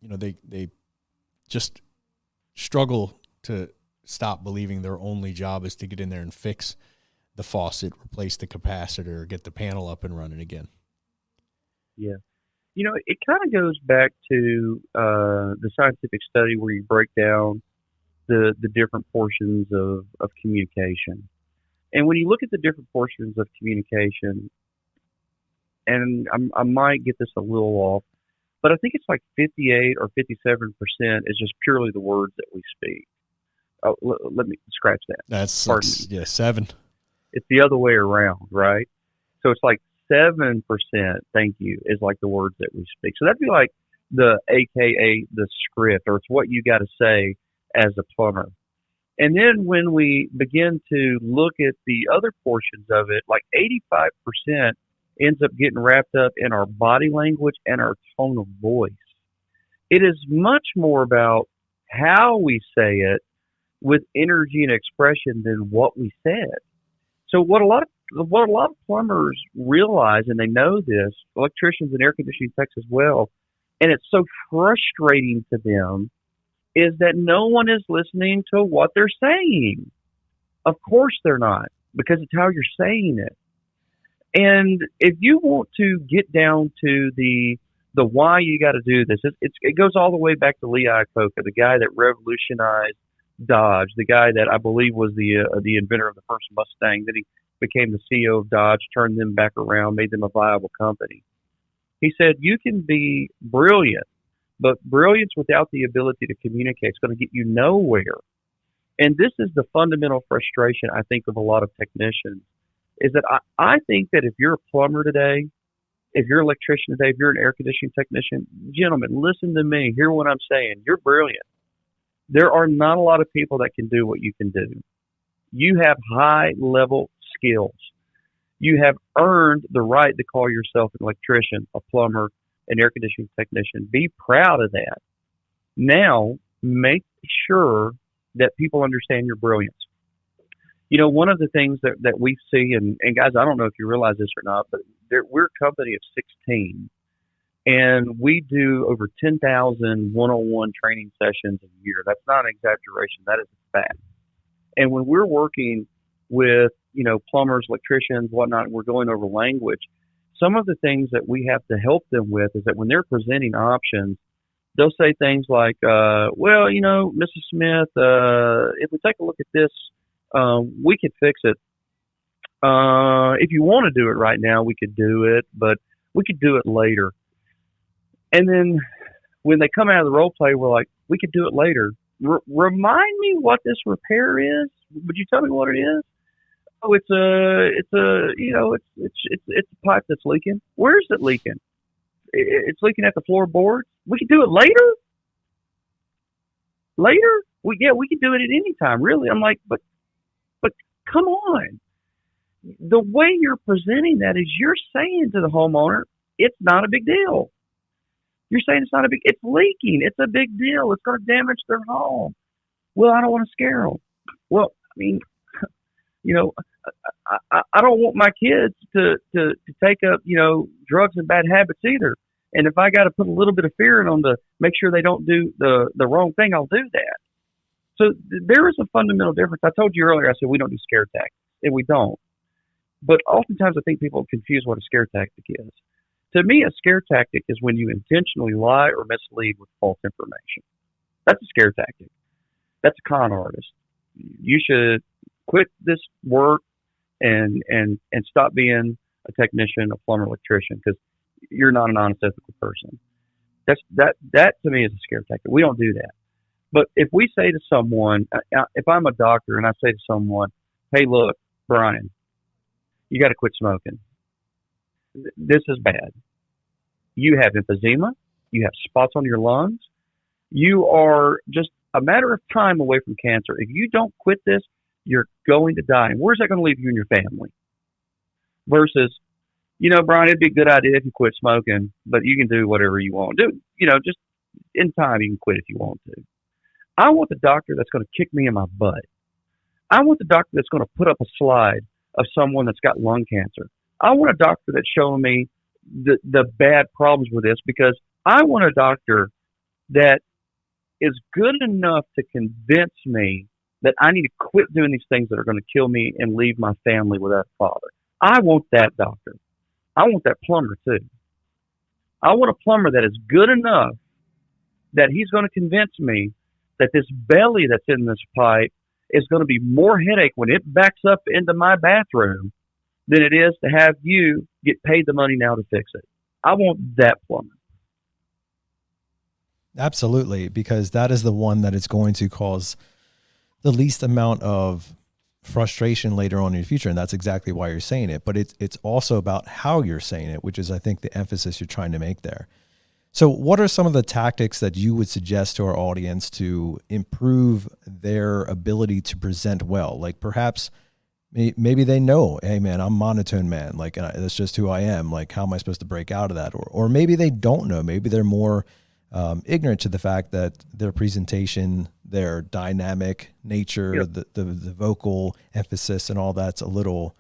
they just struggle to stop believing their only job is to get in there and fix the faucet, replace the capacitor, get the panel up and running again. Yeah. It kind of goes back to the scientific study where you break down the different portions of communication. And when you look at the different portions of communication, and I might get this a little off, but I think it's like 58 or 57% is just purely the words that we speak. let me scratch that. That's 7. It's the other way around, right? So it's like 7%, thank you, is like the words that we speak. So that'd be like the AKA the script, or it's what you got to say as a plumber. And then when we begin to look at the other portions of it, like 85% ends up getting wrapped up in our body language and our tone of voice. It is much more about how we say it with energy and expression than what we said. So what a lot of plumbers realize, and they know this, electricians and air conditioning techs as well, and it's so frustrating to them, is that no one is listening to what they're saying. Of course they're not, because it's how you're saying it. And if you want to get down to the why you got to do this, it goes all the way back to Lee Iacocca, the guy that revolutionized Dodge, the guy that I believe was the inventor of the first Mustang. Then he became the CEO of Dodge, turned them back around, made them a viable company. He said, you can be brilliant, but brilliance without the ability to communicate is going to get you nowhere. And this is the fundamental frustration, I think, of a lot of technicians, is that I think that if you're a plumber today, if you're an electrician today, if you're an air conditioning technician, gentlemen, listen to me. Hear what I'm saying. You're brilliant. There are not a lot of people that can do what you can do. You have high-level skills. You have earned the right to call yourself an electrician, a plumber, an air conditioning technician. Be proud of that. Now, make sure that people understand your brilliance. You know, one of the things that we see, and guys, I don't know if you realize this or not, but we're a company of 16, and we do over 10,000 one-on-one training sessions a year. That's not an exaggeration. That is a fact. And when we're working with, plumbers, electricians, whatnot, and we're going over language, some of the things that we have to help them with is that when they're presenting options, they'll say things like, Mrs. Smith, if we take a look at this, we could fix it. If you want to do it right now, we could do it, but we could do it later. And then when they come out of the role play, we're like, we could do it later. Remind me what this repair is. Would you tell me what it is? Oh, it's a pipe that's leaking. Where is it leaking? It's leaking at the floorboards. We could do it later. Later? We could do it at any time. Really? I'm like, but come on. The way you're presenting that is you're saying to the homeowner, it's not a big deal. You're saying it's leaking. It's a big deal. It's going to damage their home. Well, I don't want to scare them. Well, I mean, I don't want my kids to take up, drugs and bad habits either. And if I got to put a little bit of fear in them to make sure they don't do the wrong thing, I'll do that. So there is a fundamental difference. I told you earlier, I said we don't do scare tactics, and we don't. But oftentimes I think people confuse what a scare tactic is. To me, a scare tactic is when you intentionally lie or mislead with false information. That's a scare tactic. That's a con artist. You should quit this work and stop being a technician, a plumber, electrician, because you're not an honest, ethical person. That to me is a scare tactic. We don't do that. But if we say to someone, if I'm a doctor and I say to someone, hey, look, Brian, you got to quit smoking. This is bad. You have emphysema. You have spots on your lungs. You are just a matter of time away from cancer. If you don't quit this, you're going to die. And where's that going to leave you and your family? Versus, Brian, it'd be a good idea if you quit smoking, but you can do whatever you want. Just in time, you can quit if you want to. I want the doctor that's going to kick me in my butt. I want the doctor that's going to put up a slide of someone that's got lung cancer. I want a doctor that's showing me the bad problems with this, because I want a doctor that is good enough to convince me that I need to quit doing these things that are going to kill me and leave my family without a father. I want that doctor. I want that plumber too. I want a plumber that is good enough that he's going to convince me that this belly that's in this pipe is going to be more headache when it backs up into my bathroom than it is to have you get paid the money now to fix it. I want that plumber. Absolutely, because that is the one that is going to cause the least amount of frustration later on in the future. And that's exactly why you're saying it. But it's also about how you're saying it, which is, I think, the emphasis you're trying to make there. So what are some of the tactics that you would suggest to our audience to improve their ability to present well? Like perhaps maybe they know, hey man, I'm monotone man. Like that's just who I am. Like, how am I supposed to break out of that? Or maybe they don't know. Maybe they're more ignorant to the fact that their presentation, their dynamic nature, yep, the vocal emphasis and all that's a little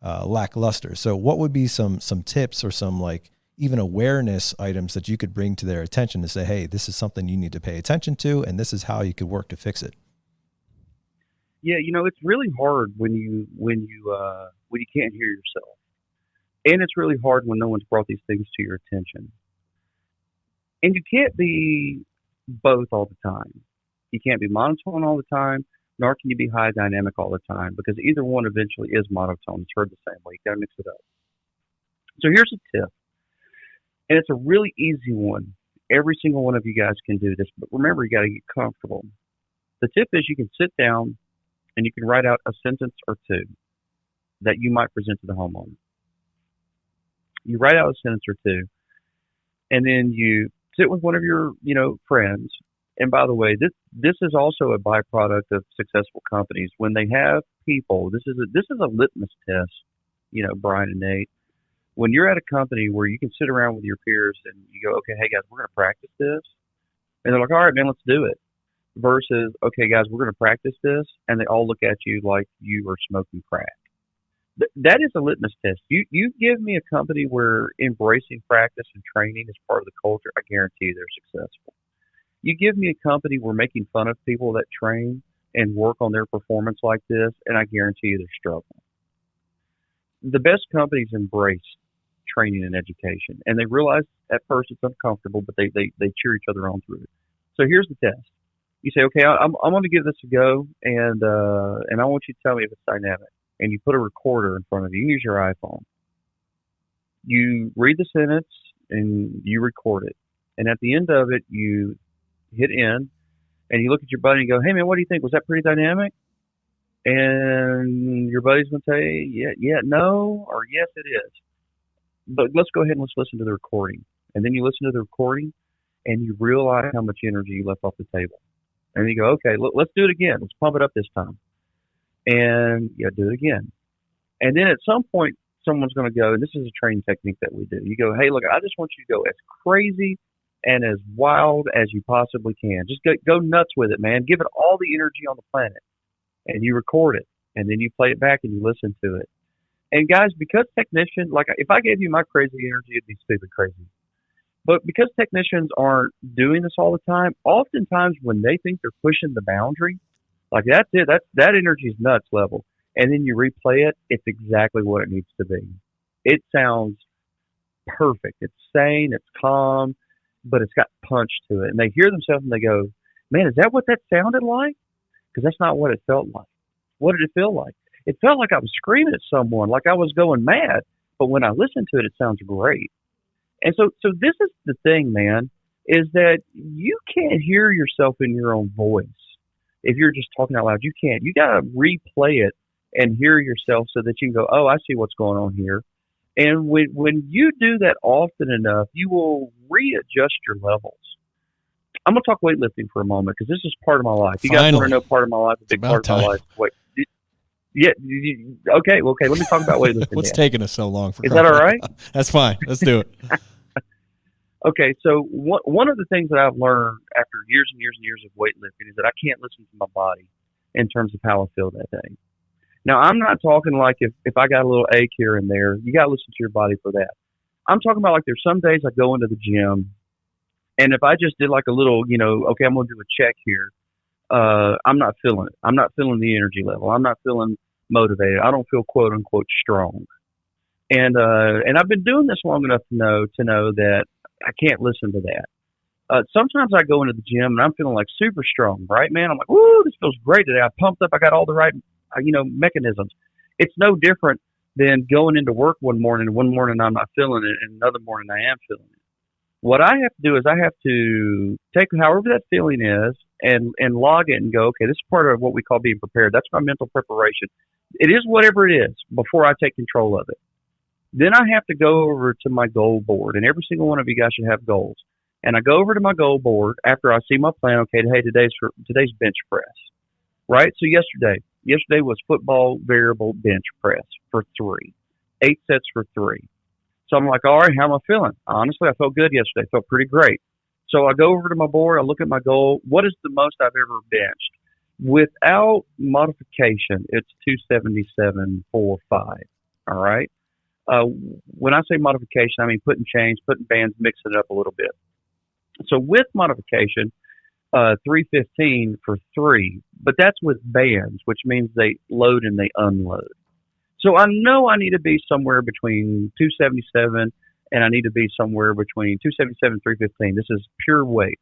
lackluster. So what would be some tips or some like even awareness items that you could bring to their attention to say, hey, this is something you need to pay attention to, and this is how you could work to fix it? Yeah, it's really hard when you can't hear yourself, and it's really hard when no one's brought these things to your attention. And you can't be both all the time. You can't be monotone all the time, nor can you be high dynamic all the time, because either one eventually is monotone. It's heard the same way. You got to mix it up. So here's a tip, and it's a really easy one. Every single one of you guys can do this, but remember, you got to get comfortable. The tip is you can sit down and you can write out a sentence or two that you might present to the homeowner. You write out a sentence or two, and then you sit with one of your, friends. And by the way, this is also a byproduct of successful companies. When they have people, this is a litmus test, Brian and Nate. When you're at a company where you can sit around with your peers and you go, okay, hey guys, we're going to practice this. And they're like, all right, man, let's do it. Versus, okay, guys, we're going to practice this. And they all look at you like you are smoking crack. That is a litmus test. You give me a company where embracing practice and training is part of the culture, I guarantee they're successful. You give me a company where making fun of people that train and work on their performance like this, and I guarantee you they're struggling. The best companies embrace training and education, and they realize at first it's uncomfortable, but they cheer each other on through it. So here's the test. You say, okay, I'm going to give this a go, and I want you to tell me if it's dynamic. And you put a recorder in front of you. You use your iPhone. You read the sentence and you record it. And at the end of it, you hit end and you look at your buddy and go, hey man, what do you think? Was that pretty dynamic? And your buddy's going to say, yeah, no, or yes, it is. But let's go ahead and let's listen to the recording. And then you listen to the recording and you realize how much energy you left off the table. And you go, okay, let's do it again. Let's pump it up this time. And do it again. And then at some point, someone's going to go, and this is a training technique that we do. You go, hey, look, I just want you to go as crazy and as wild as you possibly can. Just go nuts with it, man. Give it all the energy on the planet. And you record it. And then you play it back and you listen to it. And guys, because technicians, like if I gave you my crazy energy, it'd be stupid crazy. But because technicians aren't doing this all the time, oftentimes when they think they're pushing the boundary, like that's it, that energy is nuts level. And then you replay it, it's exactly what it needs to be. It sounds perfect. It's sane, it's calm, but it's got punch to it. And they hear themselves and they go, man, is that what that sounded like? Because that's not what it felt like. What did it feel like? It felt like I was screaming at someone, like I was going mad. But when I listen to it, it sounds great. And so this is the thing, man, is that you can't hear yourself in your own voice. If you're just talking out loud, you can't. You got to replay it and hear yourself so that you can go, oh, I see what's going on here. And when you do that often enough, you will readjust your levels. I'm going to talk weightlifting for a moment because this is part of my life. You guys want to know part of my life, a big part of my life? Wait, okay. Let me talk about weightlifting. What's taking us so long? Is that all right? That's fine. Let's do it. Okay, so one of the things that I've learned after years and years and years of weightlifting is that I can't listen to my body in terms of how I feel that day. Now, I'm not talking like if I got a little ache here and there, you got to listen to your body for that. I'm talking about like there's some days I go into the gym, and if I just did like a little, okay, I'm going to do a check here, I'm not feeling it. I'm not feeling the energy level. I'm not feeling motivated. I don't feel quote unquote strong. And I've been doing this long enough to know that I can't listen to that. Sometimes I go into the gym and I'm feeling like super strong, right, man? I'm like, woo, this feels great today. I pumped up. I got all the right, mechanisms. It's no different than going into work one morning I'm not feeling it, and another morning I am feeling it. What I have to do is I have to take however that feeling is, and log it and go, okay, this is part of what we call being prepared. That's my mental preparation. It is whatever it is before I take control of it. Then I have to go over to my goal board, and every single one of you guys should have goals. And I go over to my goal board after I see my plan. Okay, hey, today's bench press, right? So yesterday was football variable bench press for 3, 8 sets for 3. So I'm like, all right, how am I feeling? Honestly, I felt good yesterday. I felt pretty great. So I go over to my board. I look at my goal. What is the most I've ever benched? Without modification, it's 277.45. All right. When I say modification, I mean putting chains, putting bands, mixing it up a little bit. So with modification, 315 for 3, but that's with bands, which means they load and they unload. So I know I need to be somewhere between 277 and I need to be somewhere between 277 and 315. This is pure weight.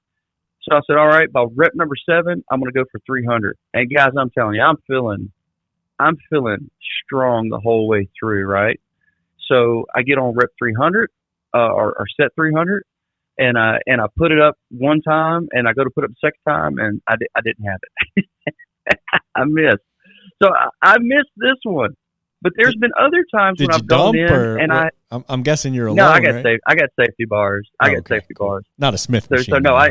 So I said, all right, by rep number 7, I'm going to go for 300. And guys, I'm telling you, I'm feeling strong the whole way through, right? So I get on rep 300 or set 300, and I put it up one time, and I go to put it up the second time, and I didn't have it. I missed. So I missed this one. But there's been other times when I've gone in and I'm guessing you're alone. No, I got right? I got safety bars. Safety bars. Not a Smith machine. So no, I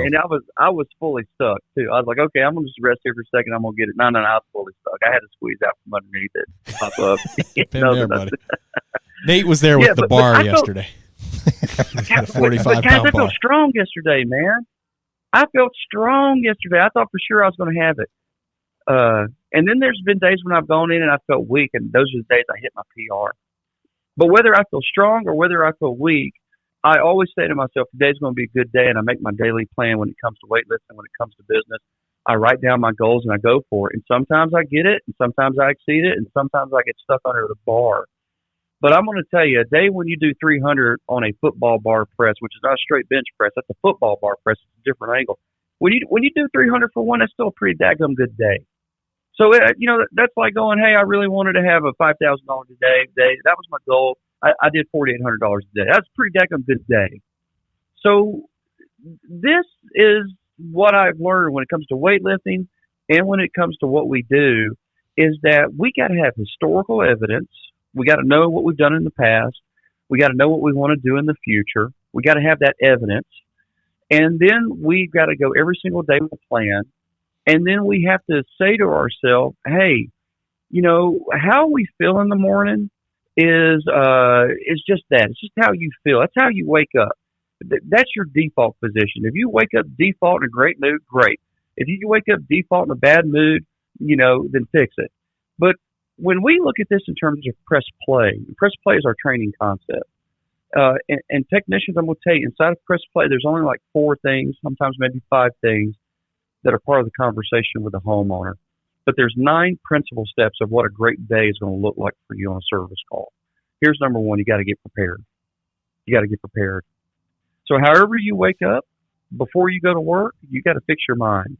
was fully stuck too. I was like, okay, I'm gonna just rest here for a second. I'm gonna get it. No, I was fully stuck. I had to squeeze out from underneath it, pop up. There, buddy. Nate was there with the bar yesterday. 45 I felt strong yesterday, man. I felt strong yesterday. I thought for sure I was going to have it. And then there's been days when I've gone in and I felt weak, and those are the days I hit my PR. But whether I feel strong or whether I feel weak, I always say to myself, today's going to be a good day, and I make my daily plan when it comes to weightlifting, when it comes to business. I write down my goals and I go for it. And sometimes I get it, and sometimes I exceed it, and sometimes I get stuck under the bar. But I'm going to tell you, a day when you do 300 on a football bar press, which is not a straight bench press, that's a football bar press, it's a different angle. When you do 300 for one, that's still a pretty daggum good day. So, that's like going, hey, I really wanted to have a $5,000 a day. That was my goal. I did $4,800 a day. That's a pretty daggum good day. So this is what I've learned when it comes to weightlifting and when it comes to what we do, is that we got to have historical evidence. We got to know what we've done in the past. We got to know what we want to do in the future. We got to have that evidence. And then we got to go every single day with a plan. And then we have to say to ourselves, hey, how we feel in the morning is just that. It's just how you feel. That's how you wake up. That's your default position. If you wake up default in a great mood, great. If you wake up default in a bad mood, then fix it. But when we look at this in terms of press play is our training concept. And technicians, I'm going to tell you, inside of press play, there's only like 4 things, sometimes maybe 5 things that are part of the conversation with the homeowner. But there's 9 principal steps of what a great day is going to look like for you on a service call. Here's number 1, you got to get prepared. You got to get prepared. So however you wake up, before you go to work, you got to fix your mind.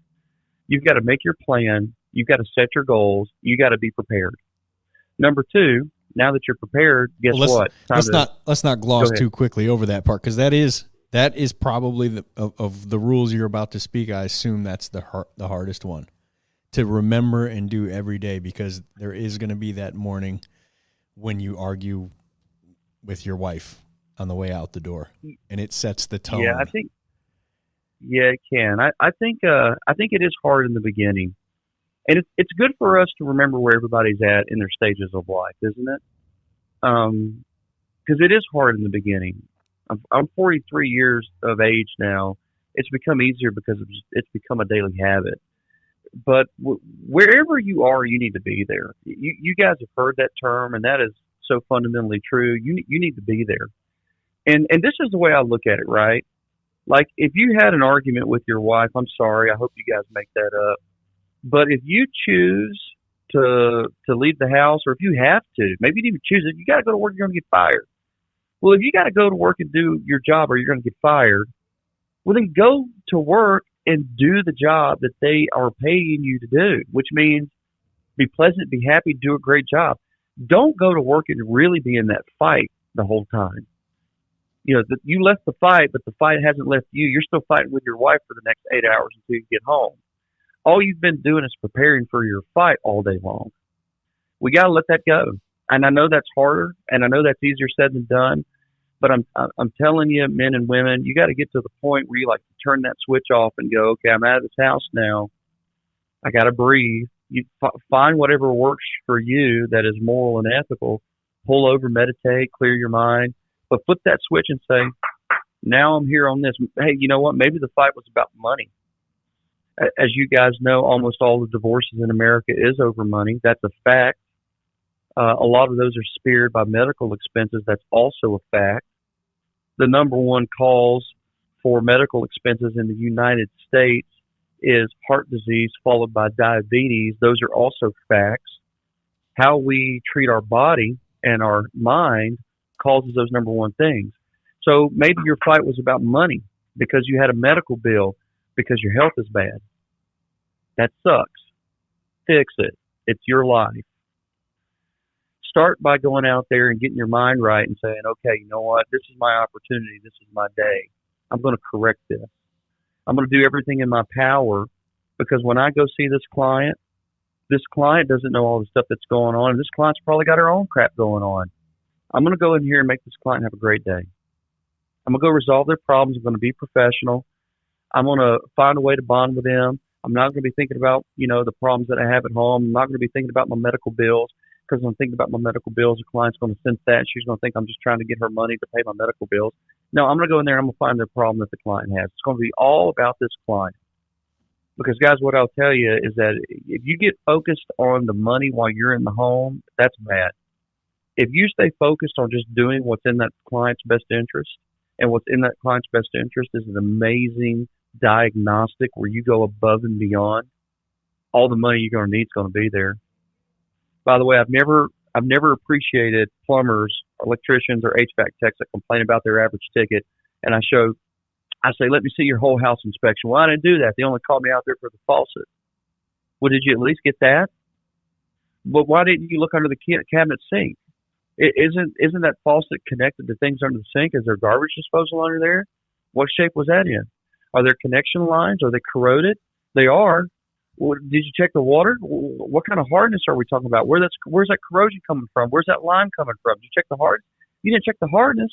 You've got to make your plan. You've got to set your goals. You got to be prepared. Number 2, now that you're prepared, guess what? Let's not gloss too quickly over that part, because that is probably of the rules you're about to speak. I assume that's the hardest one to remember and do every day, because there is going to be that morning when you argue with your wife on the way out the door, and it sets the tone. Yeah, it can. I think it is hard in the beginning. And it's good for us to remember where everybody's at in their stages of life, isn't it? Because it is hard in the beginning. I'm 43 years of age now. It's become easier because it's become a daily habit. But wherever you are, you need to be there. You guys have heard that term, and that is so fundamentally true. You need to be there. And this is the way I look at it, right? Like, if you had an argument with your wife, I'm sorry, I hope you guys make that up. But if you choose to leave the house, or if you have to, maybe you didn't even choose it, you got to go to work, you're going to get fired. Well, if you got to go to work and do your job or you're going to get fired, well, then go to work and do the job that they are paying you to do, which means be pleasant, be happy, do a great job. Don't go to work and really be in that fight the whole time. You left the fight, but the fight hasn't left you. You're still fighting with your wife for the next 8 hours until you get home. all you've been doing is preparing for your fight all day long. We got to let that go. And I know that's harder, and I know that's easier said than done. But I'm telling you, men and women, you got to get to the point where you like to turn that switch off and go, okay, I'm out of this house now. I got to breathe. You find whatever works for you that is moral and ethical. Pull over, meditate, clear your mind, but flip that switch and say, now I'm here on this. Hey, you know what? Maybe the fight was about money. As you guys know, almost all the divorces in America is over money. That's a fact. A lot of those are speared by medical expenses. That's also a fact. The number one cause for medical expenses in the United States is heart disease, followed by diabetes. Those are also facts. How we treat our body and our mind causes those number one things. So maybe your fight was about money because you had a medical bill because your health is bad. That sucks. Fix it. It's your life. Start by going out there and getting your mind right and saying, okay, you know what? This is my opportunity. This is my day. I'm going to correct this. I'm going to do everything in my power, because when I go see this client doesn't know all the stuff that's going on, and this client's probably got her own crap going on. I'm going to go in here and make this client have a great day. I'm going to go resolve their problems. I'm going to be professional. I'm going to find a way to bond with them. I'm not going to be thinking about, the problems that I have at home. I'm not going to be thinking about my medical bills, because when I'm thinking about my medical bills, the client's going to sense that. She's going to think I'm just trying to get her money to pay my medical bills. No, I'm going to go in there and I'm going to find the problem that the client has. It's going to be all about this client. Because, guys, what I'll tell you is that if you get focused on the money while you're in the home, that's bad. If you stay focused on just doing what's in that client's best interest, and what's in that client's best interest is an amazing diagnostic where you go above and beyond, all the money you're going to need is going to be there. By the way, I've never appreciated plumbers, electricians, or HVAC techs that complain about their average ticket. And I say, let me see your whole house inspection. Well, I didn't do that. They only called me out there for the faucet. Well, did you at least get that? Well, why didn't you look under the cabinet sink? Isn't that faucet connected to things under the sink? Is there garbage disposal under there? What shape was that in? Are there connection lines? Are they corroded? They are. Well, did you check the water? What kind of hardness are we talking about? Where's that corrosion coming from? Where's that lime coming from? Did you check the hardness? You didn't check the hardness.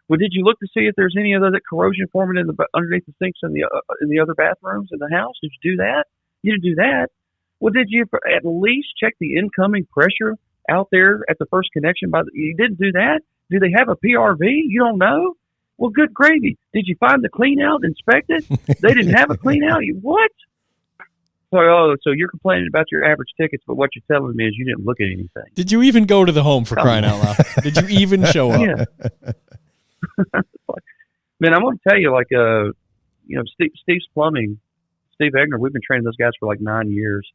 Well, did you look to see if there's any other corrosion forming underneath the sinks in the other bathrooms in the house? Did you do that? You didn't do that. Well, did you at least check the incoming pressure out there at the first connection? You didn't do that. Do they have a PRV? You don't know. Well, good gravy. Did you find the clean out? Inspect it? They didn't have a clean out. What? So you're complaining about your average tickets, but what you're telling me is you didn't look at anything. Did you even go to the home, for crying out loud? Did you even show up? Yeah. Man, I'm going to tell you, Steve's Plumbing, Steve Egner, we've been training those guys for like 9 years.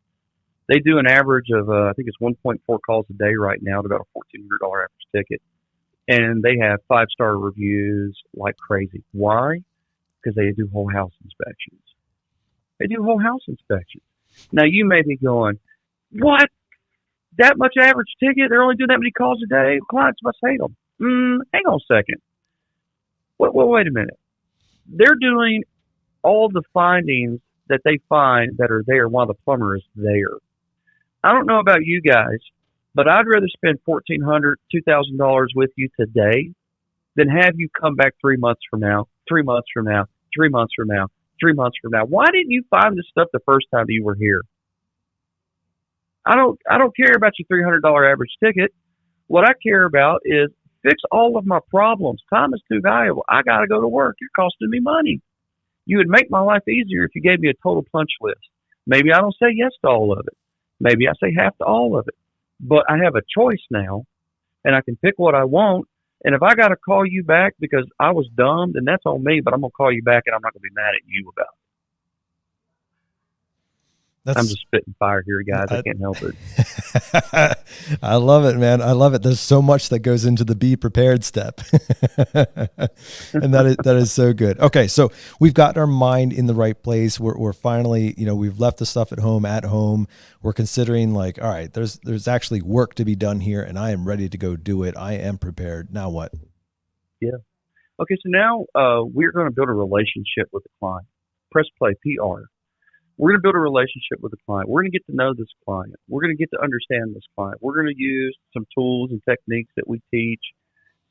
They do an average of, I think it's 1.4 calls a day right now at about a $1,400 average ticket. And they have 5-star reviews like crazy. Why? Because they do whole house inspections. They do whole house inspections. Now, you may be going, what? That much average ticket? They're only doing that many calls a day? Clients must hate them. Hang on a second. Well, wait a minute. They're doing all the findings that they find that are there while the plumber is there. I don't know about you guys, but I'd rather spend $1,400, $2,000 with you today than have you come back 3 months from now, 3 months from now, 3 months from now, 3 months from now. Why didn't you find this stuff the first time you were here? I don't care about your $300 average ticket. What I care about is fix all of my problems. Time is too valuable. I got to go to work. You're costing me money. You would make my life easier if you gave me a total punch list. Maybe I don't say yes to all of it. Maybe I say half to all of it. But I have a choice now, and I can pick what I want. And if I got to call you back because I was dumb, then that's on me, but I'm going to call you back, and I'm not going to be mad at you about it. I'm just spitting fire here, guys. I can't help it. I love it, man. I love it. There's so much that goes into the be prepared step. And that is so good. Okay. So we've got our mind in the right place. We're finally, we've left the stuff at home. We're considering like, all right, there's actually work to be done here, and I am ready to go do it. I am prepared. Now what? Yeah. Okay. So now we're going to build a relationship with the client. Press play, PR. We're going to build a relationship with the client. We're going to get to know this client. We're going to get to understand this client. We're going to use some tools and techniques that we teach,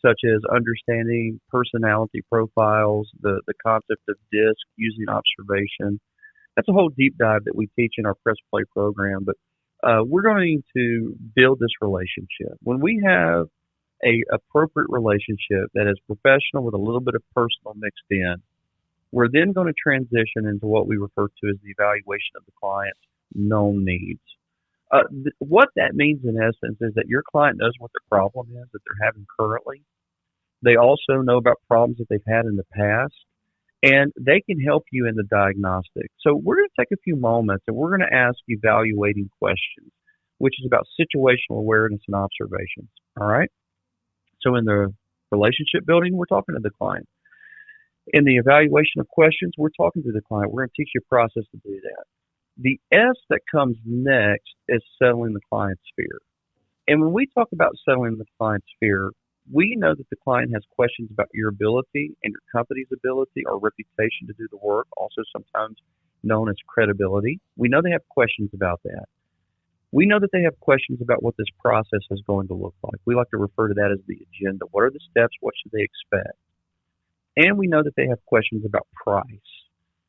such as understanding personality profiles, the concept of DISC, using observation. That's a whole deep dive that we teach in our Press Play program. But we're going to build this relationship. When we have a appropriate relationship that is professional with a little bit of personal mixed in, we're then going to transition into what we refer to as the evaluation of the client's known needs. What that means in essence is that your client knows what the problem is that they're having currently. They also know about problems that they've had in the past, and they can help you in the diagnostic. So we're going to take a few moments and we're going to ask evaluating questions, which is about situational awareness and observations. All right. So in the relationship building, we're talking to the client. In the evaluation of questions, we're talking to the client. We're going to teach you a process to do that. The S that comes next is settling the client's fear. And when we talk about settling the client's fear, we know that the client has questions about your ability and your company's ability or reputation to do the work, also sometimes known as credibility. We know they have questions about that. We know that they have questions about what this process is going to look like. We like to refer to that as the agenda. What are the steps? What should they expect? And we know that they have questions about price,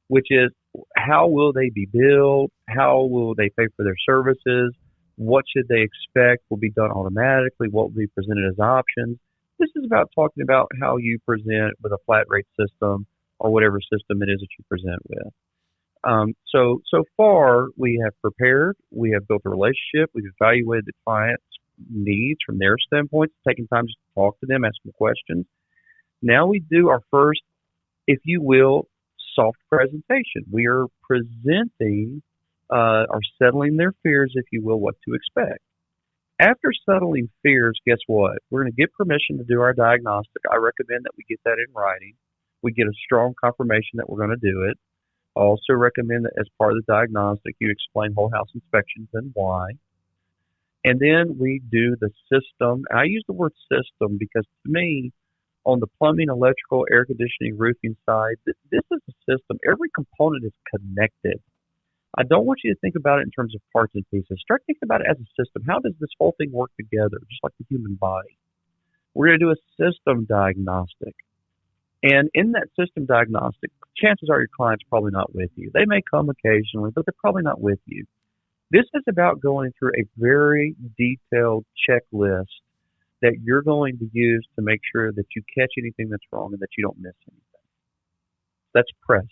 which is how will they be billed? How will they pay for their services? What should they expect will be done automatically? What will be presented as options? This is about talking about how you present with a flat rate system or whatever system it is that you present with. So far, we have prepared, we have built a relationship, we've evaluated the client's needs from their standpoint, taking time to talk to them, ask them questions. Now we do our first, if you will, soft presentation. We are presenting or settling their fears, if you will, what to expect. After settling fears, guess what? We're going to get permission to do our diagnostic. I recommend that we get that in writing. We get a strong confirmation that we're going to do it. I also recommend that as part of the diagnostic, you explain whole house inspections and why. And then we do the system. And I use the word system because to me, on the plumbing, electrical, air conditioning, roofing side, this is a system. Every component is connected. I don't want you to think about it in terms of parts and pieces. Start thinking about it as a system. How does this whole thing work together, just like the human body? We're going to do a system diagnostic. And in that system diagnostic, chances are your client's probably not with you. They may come occasionally, but they're probably not with you. This is about going through a very detailed checklist that you're going to use to make sure that you catch anything that's wrong and that you don't miss anything. That's press.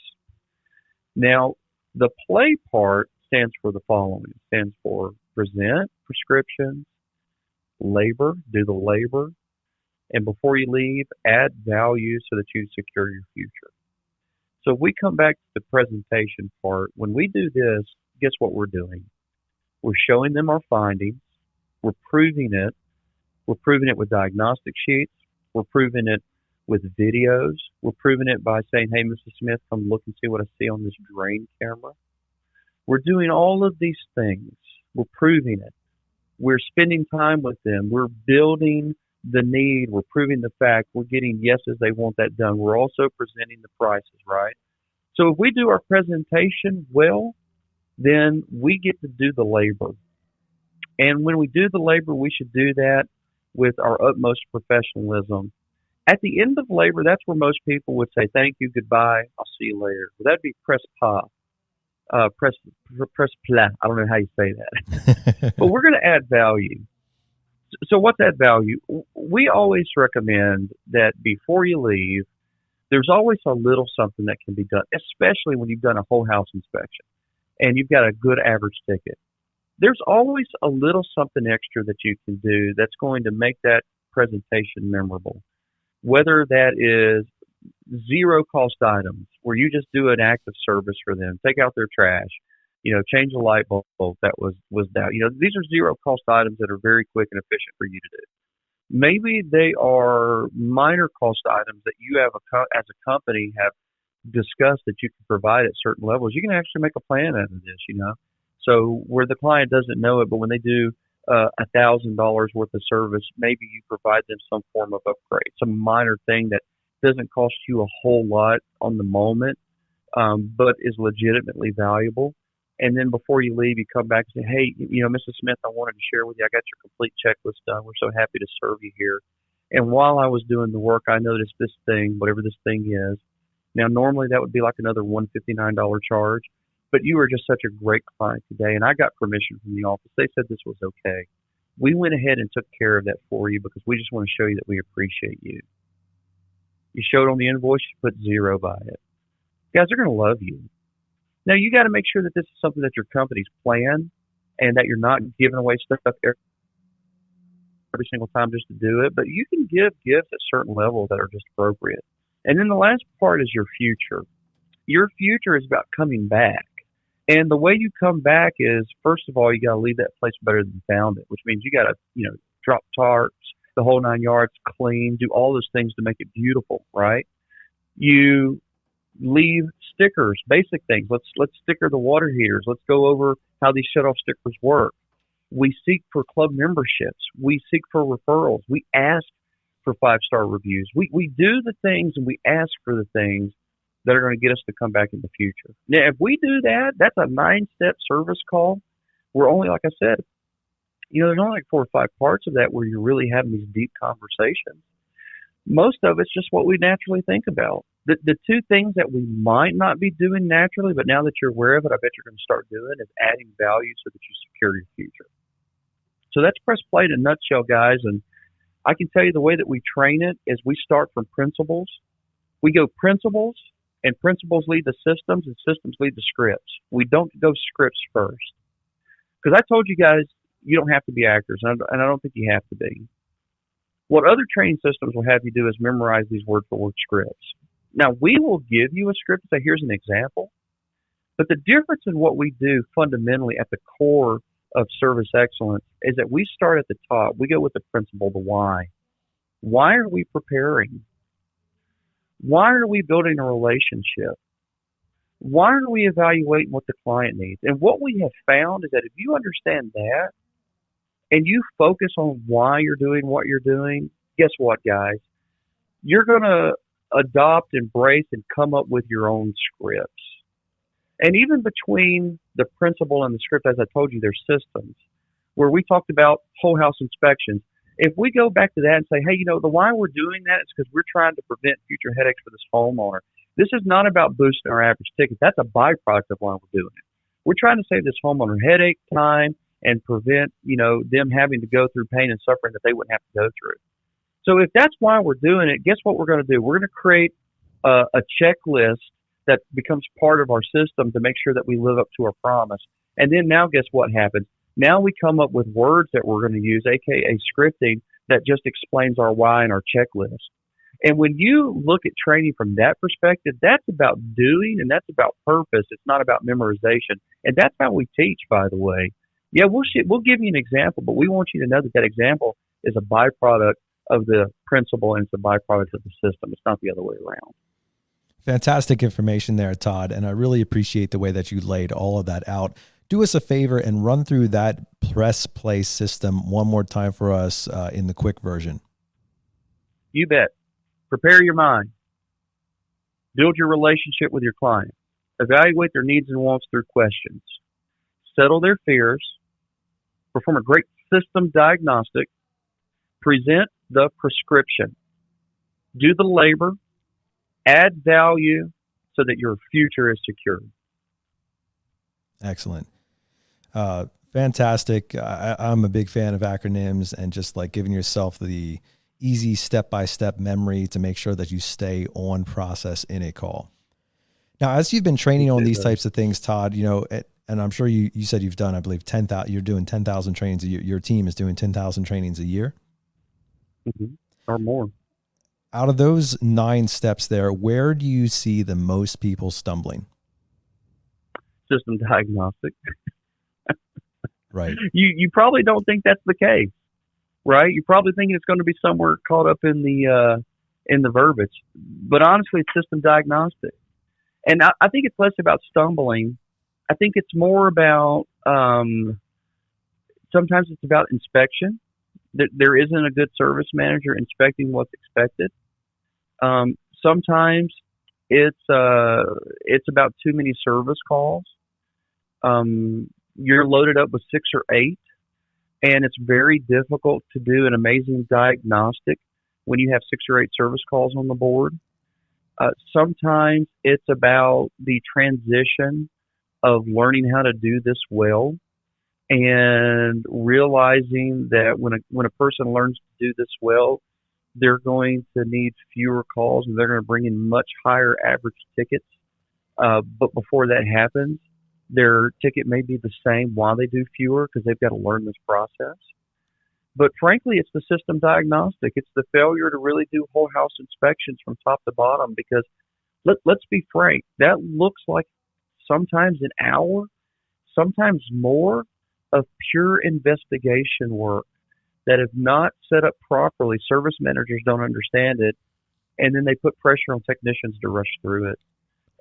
Now, the play part stands for the following. It stands for present, prescriptions, labor, do the labor, and before you leave, add value so that you secure your future. So if we come back to the presentation part, when we do this, guess what we're doing? We're showing them our findings. We're proving it. We're proving it with diagnostic sheets. We're proving it with videos. We're proving it by saying, hey, Mrs. Smith, come look and see what I see on this drain camera. We're doing all of these things. We're proving it. We're spending time with them. We're building the need. We're proving the fact. We're getting yeses, they want that done. We're also presenting the prices, right? So if we do our presentation well, then we get to do the labor. And when we do the labor, we should do that with our utmost professionalism. At the end of labor, that's where most people would say, thank you, goodbye, I'll see you later. Well, that'd be press play. I don't know how you say that. But we're going to add value. So what's that value? We always recommend that before you leave, there's always a little something that can be done, especially when you've done a whole house inspection and you've got a good average ticket. There's always a little something extra that you can do that's going to make that presentation memorable. Whether that is zero cost items, where you just do an act of service for them, take out their trash, change a light bulb that was down. These are zero cost items that are very quick and efficient for you to do. Maybe they are minor cost items that you have as a company have discussed that you can provide at certain levels. You can actually make a plan out of this, So where the client doesn't know it, but when they do $1,000 worth of service, maybe you provide them some form of upgrade, some minor thing that doesn't cost you a whole lot on the moment, but is legitimately valuable. And then before you leave, you come back and say, hey, Mrs. Smith, I wanted to share with you, I got your complete checklist done. We're so happy to serve you here. And while I was doing the work, I noticed this thing, whatever this thing is. Now, normally that would be like another $159 charge, but you were just such a great client today. And I got permission from the office. They said this was okay. We went ahead and took care of that for you because we just want to show you that we appreciate you. You showed on the invoice, you put 0 by it. Guys, they're going to love you. Now, you got to make sure that this is something that your company's planned and that you're not giving away stuff every single time just to do it. But you can give gifts at certain levels that are just appropriate. And then the last part is your future. Your future is about coming back. And the way you come back is, first of all, you got to leave that place better than you found it, which means you got to, drop tarps, the whole 9 yards, clean, do all those things to make it beautiful, right? You leave stickers, basic things. Let's sticker the water heaters. Let's go over how these shutoff stickers work. We seek for club memberships. We seek for referrals. We ask for 5-star reviews. We do the things and we ask for the things that are going to get us to come back in the future. Now, if we do that, that's a 9-step service call. We're only, like I said, there's only like 4 or 5 parts of that where you're really having these deep conversations. Most of it's just what we naturally think about. The 2 things that we might not be doing naturally, but now that you're aware of it, I bet you're going to start doing, is adding value so that you secure your future. So that's press play in a nutshell, guys. And I can tell you the way that we train it is we start from principles. We go principles, and principles lead to systems, and systems lead to scripts. We don't go scripts first. Because I told you guys, you don't have to be actors, and I don't think you have to be. What other training systems will have you do is memorize these word-for-word scripts. Now, we will give you a script and say, here's an example. But the difference in what we do fundamentally at the core of service excellence is that we start at the top. We go with the principle, the why. Why are we preparing? Why are we building a relationship? Why are we evaluating what the client needs? And what we have found is that if you understand that and you focus on why you're doing what you're doing, guess what, guys? You're going to adopt, embrace, and come up with your own scripts. And even between the principle and the script, as I told you, there's systems where we talked about whole house inspections. If we go back to that and say, hey, the why we're doing that is because we're trying to prevent future headaches for this homeowner. This is not about boosting our average ticket. That's a byproduct of why we're doing it. We're trying to save this homeowner headache, time, and prevent, them having to go through pain and suffering that they wouldn't have to go through. So if that's why we're doing it, guess what we're going to do? We're going to create a checklist that becomes part of our system to make sure that we live up to our promise. And then now guess what happens? Now we come up with words that we're going to use, aka scripting, that just explains our why and our checklist. And when you look at training from that perspective, that's about doing and that's about purpose. It's not about memorization. And that's how we teach, by the way. Yeah, we'll give you an example, but we want you to know that example is a byproduct of the principle and it's a byproduct of the system. It's not the other way around. Fantastic information there, Todd. And I really appreciate the way that you laid all of that out. Do us a favor and run through that press play system one more time for us in the quick version. You bet. Prepare your mind. Build your relationship with your client. Evaluate their needs and wants through questions. Settle their fears. Perform a great system diagnostic. Present the prescription. Do the labor. Add value so that your future is secured. Excellent. Fantastic. I'm a big fan of acronyms and just like giving yourself the easy step-by-step memory to make sure that you stay on process in a call. Now, as you've been training on these types of things, Todd, and I'm sure you said you've done, I believe, 10,000, you're doing 10,000 trainings a year. Your team is doing 10,000 trainings a year. Mm-hmm. Or more. Out of those 9 steps there, where do you see the most people stumbling? System diagnostic. Right. You probably don't think that's the case, right? You're probably thinking it's going to be somewhere caught up in the verbiage. But honestly, it's system diagnostic. And I think it's less about stumbling. I think it's more about sometimes it's about inspection. There isn't a good service manager inspecting what's expected. Sometimes it's about too many service calls. you're loaded up with 6 or 8, and it's very difficult to do an amazing diagnostic when you have 6 or 8 service calls on the board. Sometimes it's about the transition of learning how to do this well and realizing that when a person learns to do this well, they're going to need fewer calls and they're going to bring in much higher average tickets. But before that happens, their ticket may be the same while they do fewer because they've got to learn this process. But frankly, it's the system diagnostic. It's the failure to really do whole house inspections from top to bottom because let's be frank, that looks like sometimes an hour, sometimes more of pure investigation work that if not set up properly, service managers don't understand it, and then they put pressure on technicians to rush through it.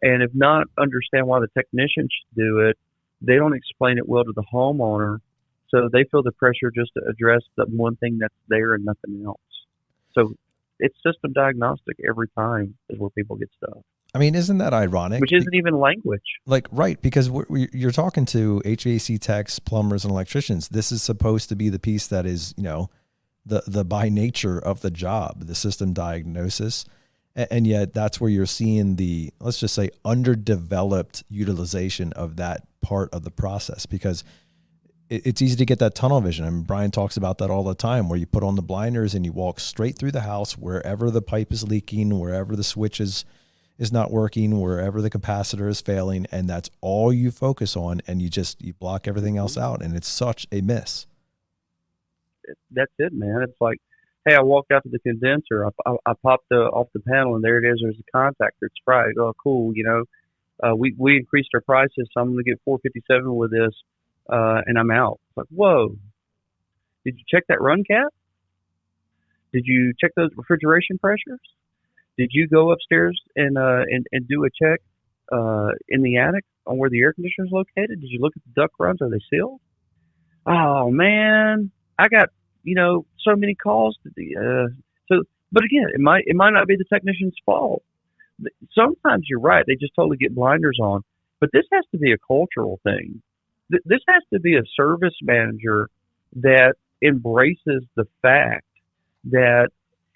And if not understand why the technician should do it, they don't explain it well to the homeowner, so they feel the pressure just to address the one thing that's there and nothing else. So it's system diagnostic every time is where people get stuck. I mean, isn't that ironic? Which isn't even language. Like, right, because you're talking to HVAC techs, plumbers, and electricians. This is supposed to be the piece that is, the by nature of the job, the system diagnosis. And yet that's where you're seeing the, let's just say, underdeveloped utilization of that part of the process, because it's easy to get that tunnel vision. I mean, Brian talks about that all the time, where you put on the blinders and you walk straight through the house, wherever the pipe is leaking, wherever the switch is not working, wherever the capacitor is failing, and that's all you focus on, and you block everything else out, and it's such a miss. That's it, man. It's like, hey, I walked out to the condenser, I popped off the panel, and there it is. There's a contactor. It's fried. Oh, cool. We increased our prices, so I'm going to get $457 with this, and I'm out. It's like, whoa! Did you check that run cap? Did you check those refrigeration pressures? Did you go upstairs and do a check in the attic on where the air conditioner is located? Did you look at the duct runs? Are they sealed? Oh man, I got so many calls to the but again, it might not be the technician's fault. Sometimes you're right; they just totally get blinders on. But this has to be a cultural thing. This has to be a service manager that embraces the fact that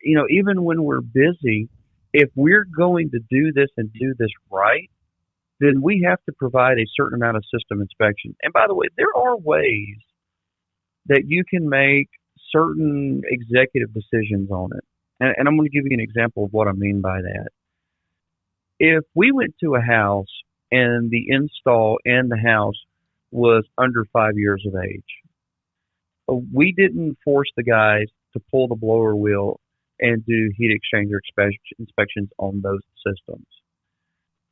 even when we're busy, if we're going to do this and do this right, then we have to provide a certain amount of system inspection. And by the way, there are ways that you can make certain executive decisions on it. And I'm going to give you an example of what I mean by that. If we went to a house and the install and the house was under 5 years of age, we didn't force the guys to pull the blower wheel and do heat exchanger inspections on those systems.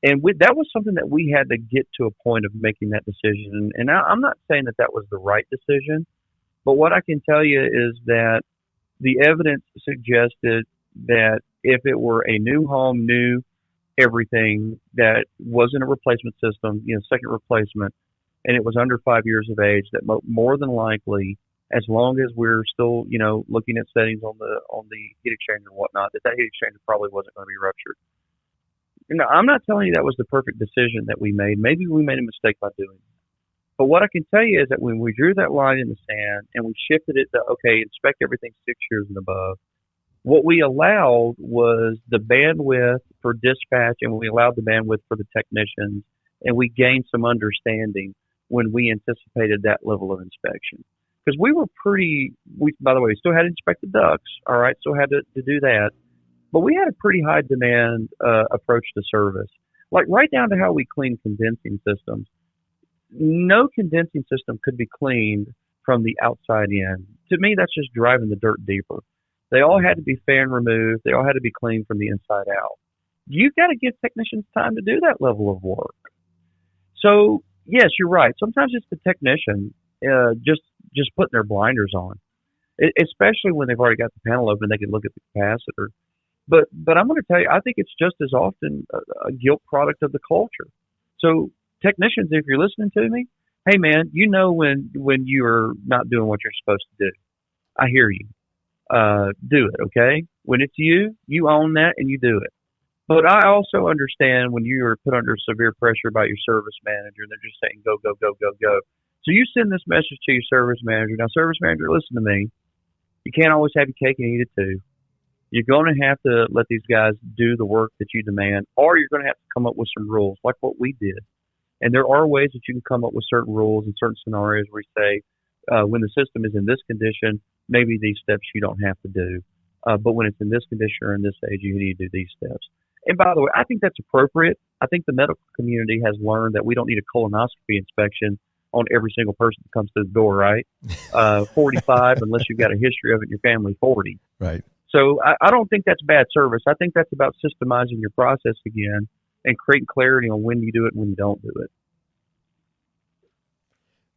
And that was something that we had to get to a point of making that decision. And I'm not saying that was the right decision, but what I can tell you is that the evidence suggested that if it were a new home, new everything, that wasn't a replacement system, second replacement, and it was under 5 years of age, that more than likely, as long as we're still, looking at settings on the heat exchanger and whatnot, that heat exchanger probably wasn't going to be ruptured. I'm not telling you that was the perfect decision that we made. Maybe we made a mistake by doing it. But what I can tell you is that when we drew that line in the sand and we shifted it to, okay, inspect everything 6 years and above, what we allowed was the bandwidth for dispatch, and we allowed the bandwidth for the technicians, and we gained some understanding when we anticipated that level of inspection. Because by the way, we still had to inspect the ducts, all right, still had to do that. But we had a pretty high demand approach to service, like right down to how we clean condensing systems. No condensing system could be cleaned from the outside in. To me, that's just driving the dirt deeper. They all had to be fan removed. They all had to be cleaned from the inside out. You've got to give technicians time to do that level of work. So, yes, you're right. Sometimes it's the technician just putting their blinders on, especially when they've already got the panel open, they can look at the capacitor. But I'm going to tell you, I think it's just as often a guilt product of the culture. So technicians, if you're listening to me, hey man, when you're not doing what you're supposed to do. I hear you. Do it, okay? When it's you own that and you do it. But I also understand when you are put under severe pressure by your service manager, and they're just saying, go, go, go, go, go. So you send this message to your service manager. Now, service manager, listen to me. You can't always have your cake and eat it too. You're going to have to let these guys do the work that you demand, or you're going to have to come up with some rules like what we did. And there are ways that you can come up with certain rules in certain scenarios where you say, when the system is in this condition, maybe these steps you don't have to do. But when it's in this condition or in this age, you need to do these steps. And by the way, I think that's appropriate. I think the medical community has learned that we don't need a colonoscopy inspection on every single person that comes to the door, right? 45, unless you've got a history of it in your family, 40. Right. So I don't think that's bad service. I think that's about systemizing your process again and creating clarity on when you do it and when you don't do it.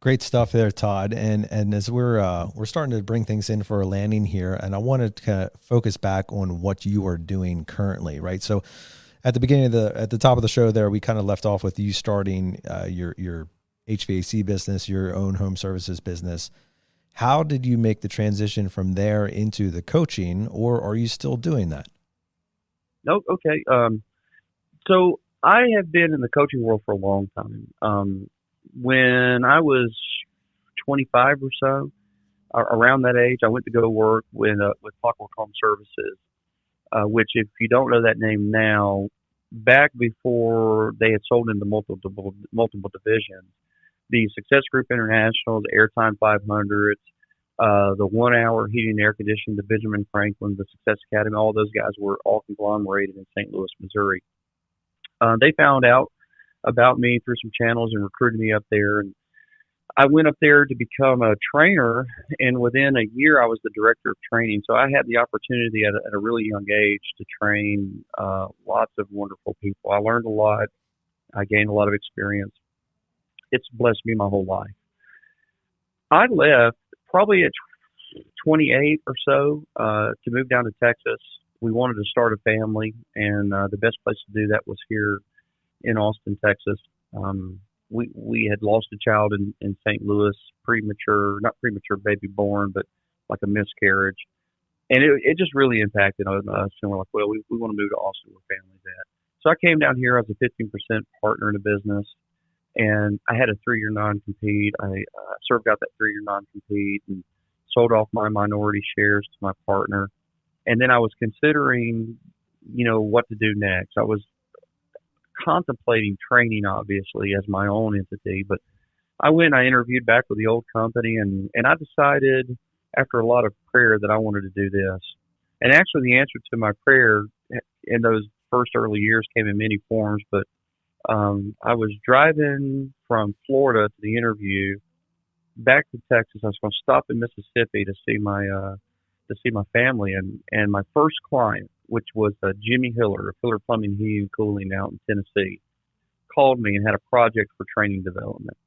Great stuff there, Todd. And as we're starting to bring things in for a landing here, and I wanted to kind of focus back on what you are doing currently, right? So at the beginning at the top of the show there, we kind of left off with you starting your HVAC business, your own home services business. How did you make the transition from there into the coaching, or are you still doing that? No, okay. So I have been in the coaching world for a long time. When I was 25 or so, around that age, I went to go work with Clockwork Home Services, which, if you don't know that name now, back before they had sold into multiple divisions, the Success Group International, the Airtime 500s, the 1 Hour Heating and Air Conditioning, the Benjamin Franklin, the Success Academy, all those guys were all conglomerated in St. Louis, Missouri. They found out about me through some channels and recruited me up there. And I went up there to become a trainer, and within a year I was the director of training. So I had the opportunity at a really young age to train lots of wonderful people. I learned a lot. I gained a lot of experience. It's blessed me my whole life. I left probably at 28 or so to move down to Texas. We wanted to start a family, and the best place to do that was here in Austin, Texas. We had lost a child in St. Louis, not premature baby born, but like a miscarriage. And it just really impacted on us. And we're like, well, we want to move to Austin where family's at. So I came down here as a 15% partner in a business, and I had a 3-year non-compete. I served out that 3-year non-compete and sold off my minority shares to my partner. And then I was considering, what to do next. I was contemplating training, obviously, as my own entity, but I interviewed back with the old company, and I decided after a lot of prayer that I wanted to do this. And actually the answer to my prayer in those first early years came in many forms, but I was driving from Florida to the interview back to Texas. I was going to stop in Mississippi to see my family, and my first client, which was Jimmy Hiller of Hiller Plumbing, Heating, and Cooling out in Tennessee, called me and had a project for training development.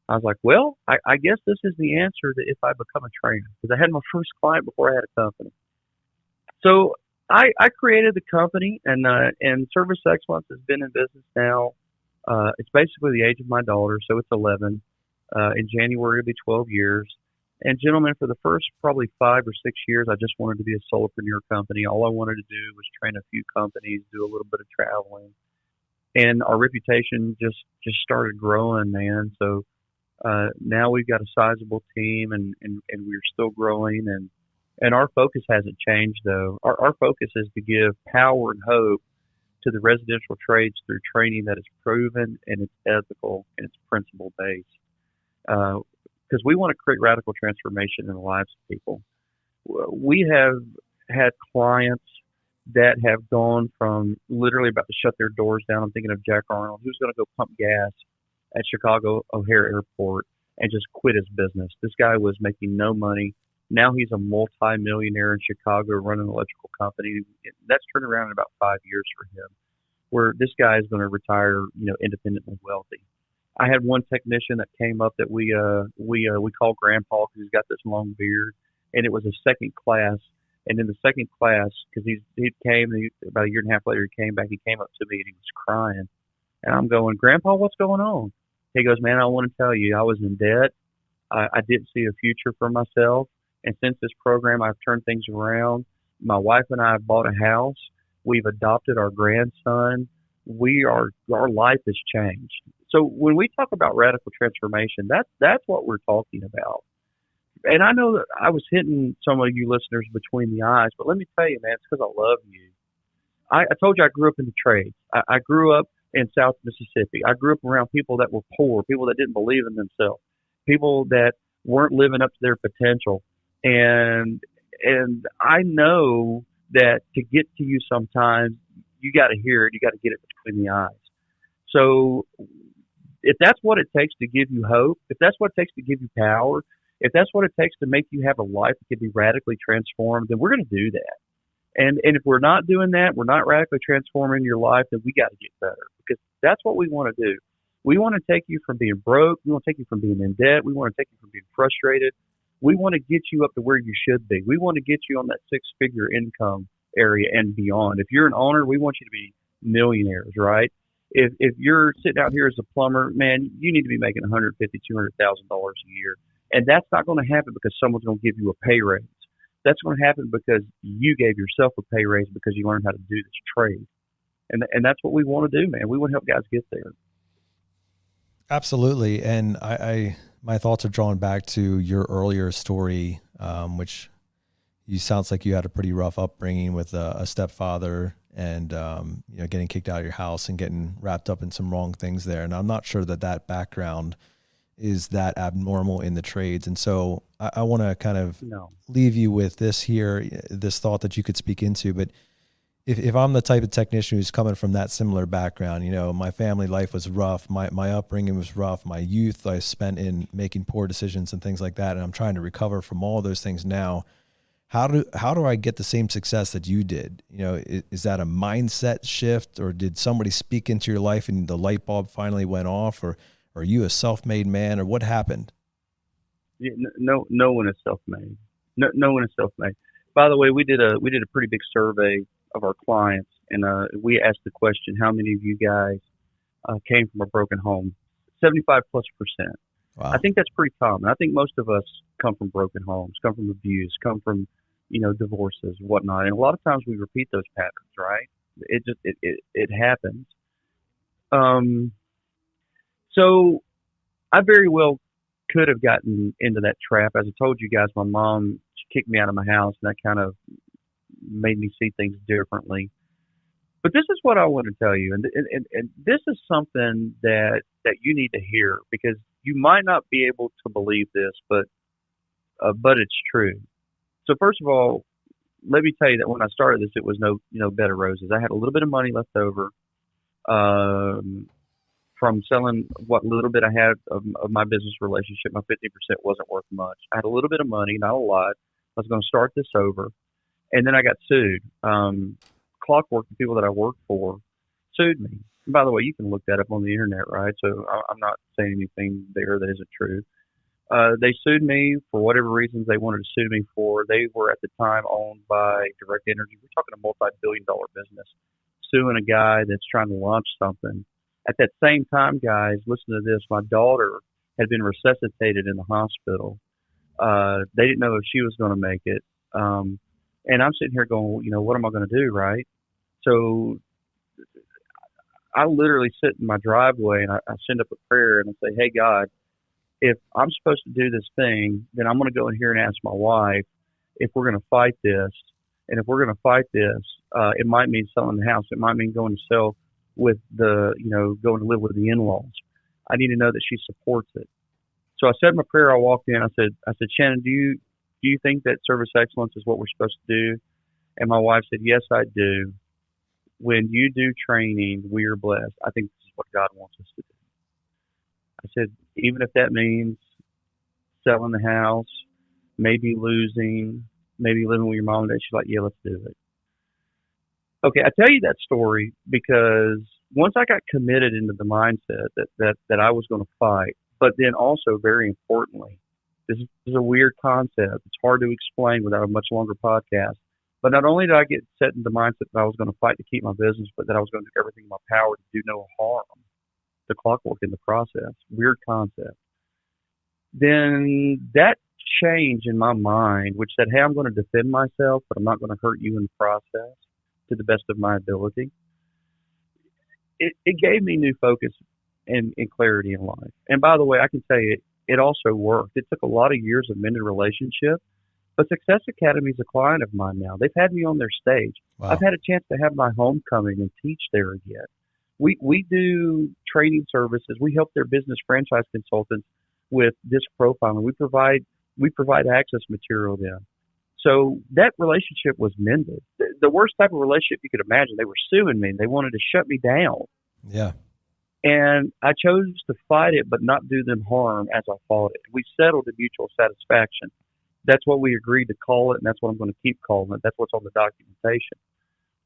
I was like, well, I guess this is the answer to if I become a trainer, because I had my first client before I had a company. So I created the company, and Service Excellence has been in business now. It's basically the age of my daughter, so it's 11. In January, it'll be 12 years. And gentlemen, for the first probably 5 or 6 years, I just wanted to be a solopreneur company. All I wanted to do was train a few companies, do a little bit of traveling. And our reputation just started growing, man. So now we've got a sizable team, and we're still growing. And our focus hasn't changed, though. Our focus is to give power and hope to the residential trades through training that is proven and it's ethical and it's principle-based. Because we want to create radical transformation in the lives of people. We have had clients that have gone from literally about to shut their doors down. I'm thinking of Jack Arnold, who's going to go pump gas at Chicago O'Hare Airport and just quit his business. This guy was making no money. Now he's a multi-millionaire in Chicago running an electrical company. That's turned around in about 5 years for him, where this guy is going to retire, independently wealthy. I had one technician that came up that we call Grandpa because he's got this long beard, and it was a second class. And in the second class, because he came about a year and a half later, he came back. He came up to me and he was crying, and I'm going, Grandpa, what's going on? He goes, man, I want to tell you, I was in debt. I didn't see a future for myself, and since this program, I've turned things around. My wife and I have bought a house. We've adopted our grandson. Our life has changed. So when we talk about radical transformation, that's what we're talking about. And I know that I was hitting some of you listeners between the eyes, but let me tell you, man, it's because I love you. I told you I grew up in the trades. I grew up in South Mississippi. I grew up around people that were poor, people that didn't believe in themselves, people that weren't living up to their potential. And I know that to get to you sometimes, you got to hear it. You got to get it between the eyes. So if that's what it takes to give you hope, if that's what it takes to give you power, if that's what it takes to make you have a life that can be radically transformed, then we're going to do that. And if we're not doing that, we're not radically transforming your life, then we got to get better, because that's what we want to do. We want to take you from being broke. We want to take you from being in debt. We want to take you from being frustrated. We want to get you up to where you should be. We want to get you on that six-figure income area and beyond. If you're an owner, we want you to be millionaires, right? If you're sitting out here as a plumber, man, you need to be making $150,000, $200,000 a year. And that's not going to happen because someone's going to give you a pay raise. That's going to happen because you gave yourself a pay raise because you learned how to do this trade. And that's what we want to do, man. We want to help guys get there. Absolutely. And my thoughts are drawn back to your earlier story, which sounds like you had a pretty rough upbringing with a stepfather and, getting kicked out of your house and getting wrapped up in some wrong things there. And I'm not sure that background is that abnormal in the trades. And so I want to kind of leave you with this here, this thought that you could speak into. But if I'm the type of technician who's coming from that similar background, my family life was rough, my upbringing was rough, my youth I spent in making poor decisions and things like that, and I'm trying to recover from all those things now. How do I get the same success that you did? Is that a mindset shift, or did somebody speak into your life and the light bulb finally went off, or are you a self-made man, or what happened? Yeah, no one is self-made. No one is self-made. By the way, we did a pretty big survey of our clients, and we asked the question, how many of you guys came from a broken home? 75+%. Wow. I think that's pretty common. I think most of us come from broken homes, come from abuse, come from divorces, whatnot. And a lot of times we repeat those patterns, right? It happens. So I very well could have gotten into that trap. As I told you guys, my mom kicked me out of my house, and that kind of made me see things differently. But this is what I want to tell you, and this is something that you need to hear, because you might not be able to believe this, but it's true. So first of all, let me tell you that when I started this, it was no bed of roses. I had a little bit of money left over from selling what little bit I had of my business relationship. My 50% wasn't worth much. I had a little bit of money, not a lot. I was going to start this over, and then I got sued. Clockwork, the people that I worked for, sued me. And by the way, you can look that up on the internet, right? So I'm not saying anything there that isn't true. They sued me for whatever reasons they wanted to sue me for. They were at the time owned by Direct Energy. We're talking a multi-billion-dollar business, suing a guy that's trying to launch something. At that same time, guys, listen to this. My daughter had been resuscitated in the hospital. They didn't know if she was going to make it. And I'm sitting here going, what am I going to do, right? So I literally sit in my driveway and I send up a prayer and I say, hey, God, if I'm supposed to do this thing, then I'm going to go in here and ask my wife if we're going to fight this. And if we're going to fight this, it might mean selling the house. It might mean going to sell with going to live with the in-laws. I need to know that she supports it. So I said my prayer. I walked in. I said, Shannon, do you think that service excellence is what we're supposed to do? And my wife said, yes, I do. When you do training, we are blessed. I think this is what God wants us to do. I said, even if that means selling the house, maybe losing, maybe living with your mom and dad. She's like, yeah, let's do it. Okay, I tell you that story because once I got committed into the mindset that I was going to fight, but then also very importantly, this is a weird concept. It's hard to explain without a much longer podcast. But not only did I get set in the mindset that I was going to fight to keep my business, but that I was going to do everything in my power to do no harm to Clockwork in the process. Weird concept. Then that change in my mind, which said, hey, I'm going to defend myself, but I'm not going to hurt you in the process. to the best of my ability. It gave me new focus and clarity in life. And by the way, I can tell you, it also worked. It took a lot of years of mended relationship, but Success Academy is a client of mine now. They've had me on their stage. Wow. I've had a chance to have my homecoming and teach there again. We do training services. We help their business franchise consultants with disc profiling. We provide access material to them. So that relationship was mended. The worst type of relationship you could imagine. They were suing me. They wanted to shut me down. Yeah. And I chose to fight it, but not do them harm as I fought it. We settled to mutual satisfaction. That's what we agreed to call it, and that's what I'm going to keep calling it. That's what's on the documentation.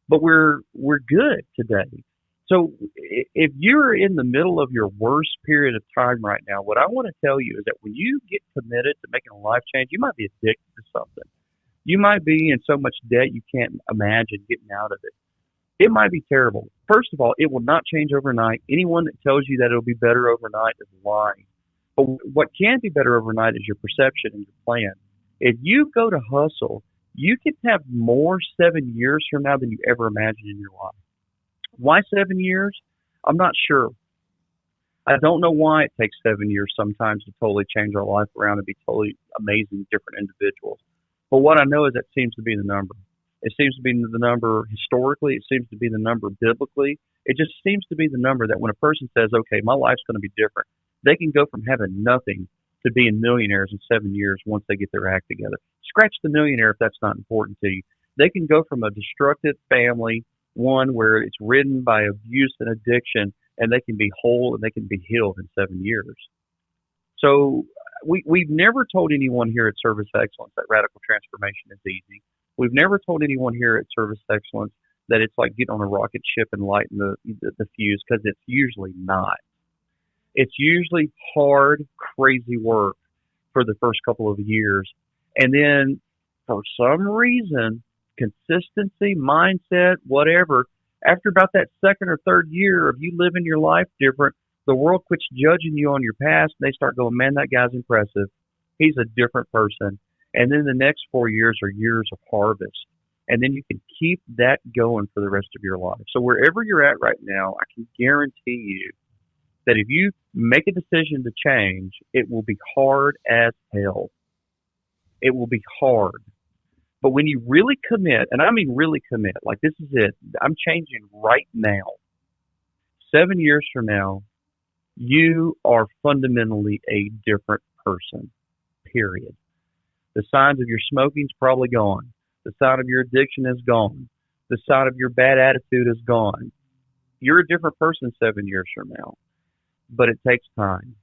But we're good today. So if you're in the middle of your worst period of time right now, what I want to tell you is that when you get committed to making a life change, you might be addicted to something. You might be in so much debt you can't imagine getting out of it. It might be terrible. First of all, it will not change overnight. Anyone that tells you that it'll be better overnight is lying. But what can be better overnight is your perception and your plan. If you go to hustle, you can have more 7 years from now than you ever imagined in your life. Why 7 years? I'm not sure. I don't know why it takes 7 years sometimes to totally change our life around and be totally amazing, different individuals. But what I know is that seems to be the number. It seems to be the number historically. It seems to be the number biblically. It just seems to be the number that when a person says, okay, my life's going to be different, they can go from having nothing to being millionaires in 7 years once they get their act together. Scratch the millionaire if that's not important to you. They can go from a destructive family, one where it's ridden by abuse and addiction, and they can be whole and they can be healed in 7 years. So we've never told anyone here at Service Excellence that radical transformation is easy. We've never told anyone here at Service Excellence that it's like getting on a rocket ship and lighting the fuse, because it's usually not. It's usually hard, crazy work for the first couple of years. And then for some reason, consistency, mindset, whatever, after about that second or third year of you living your life different, the world quits judging you on your past, and they start going, man, that guy's impressive. He's a different person. And then the next 4 years are years of harvest. And then you can keep that going for the rest of your life. So wherever you're at right now, I can guarantee you that if you make a decision to change, it will be hard as hell. It will be hard. But when you really commit, and I mean really commit, like this is it, I'm changing right now. 7 years from now, you are fundamentally a different person, period. The signs of your smoking's probably gone. The sign of your addiction is gone. The sign of your bad attitude is gone. You're a different person 7 years from now. But it takes time,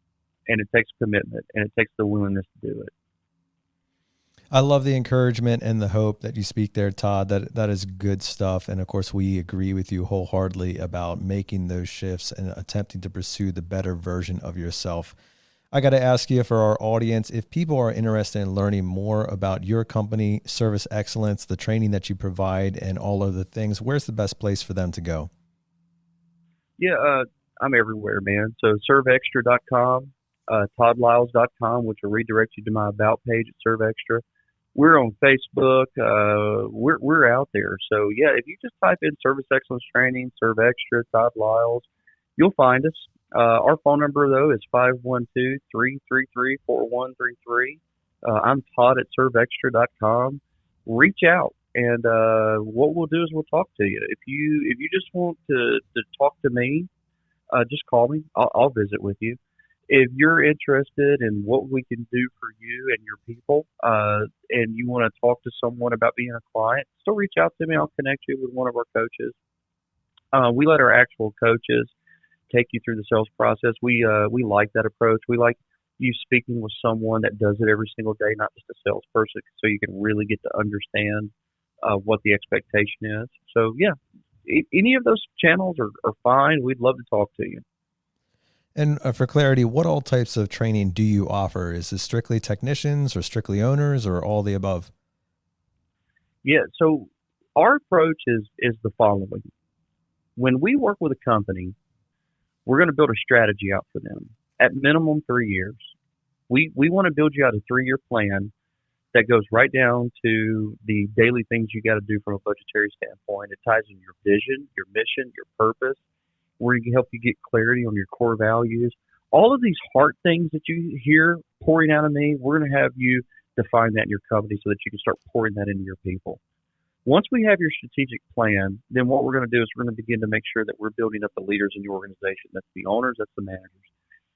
and it takes commitment, and it takes the willingness to do it. I love the encouragement and the hope that you speak there, Todd. That is good stuff. And of course, we agree with you wholeheartedly about making those shifts and attempting to pursue the better version of yourself. I got to ask you, for our audience, if people are interested in learning more about your company, Service Excellence, the training that you provide, and all of the things, where's the best place for them to go? Yeah, I'm everywhere, man. So serveextra.com, toddliles.com, which will redirect you to my About page at Serve Extra. We're on Facebook. We're out there. So, yeah, if you just type in Service Excellence Training, Serve Extra, Todd Liles, you'll find us. Our phone number, though, is 512-333-4133. I'm Todd at serveextra.com. Reach out, and what we'll do is we'll talk to you. If you just want to talk to me, just call me. I'll visit with you. If you're interested in what we can do for you and your people, and you want to talk to someone about being a client, still reach out to me. I'll connect you with one of our coaches. We let our actual coaches take you through the sales process. We like that approach. We like you speaking with someone that does it every single day, not just a salesperson, so you can really get to understand what the expectation is. So, yeah, any of those channels are fine. We'd love to talk to you. And for clarity, what all types of training do you offer? Is this strictly technicians or strictly owners or all the above? Yeah, so our approach is the following. When we work with a company, we're going to build a strategy out for them at minimum 3 years. We want to build you out a 3-year plan that goes right down to the daily things you got to do from a budgetary standpoint. It ties in your vision, your mission, your purpose, where you can help you get clarity on your core values. All of these hard things that you hear pouring out of me, we're going to have you define that in your company so that you can start pouring that into your people. Once we have your strategic plan, then what we're going to do is we're going to begin to make sure that we're building up the leaders in your organization. That's the owners, that's the managers.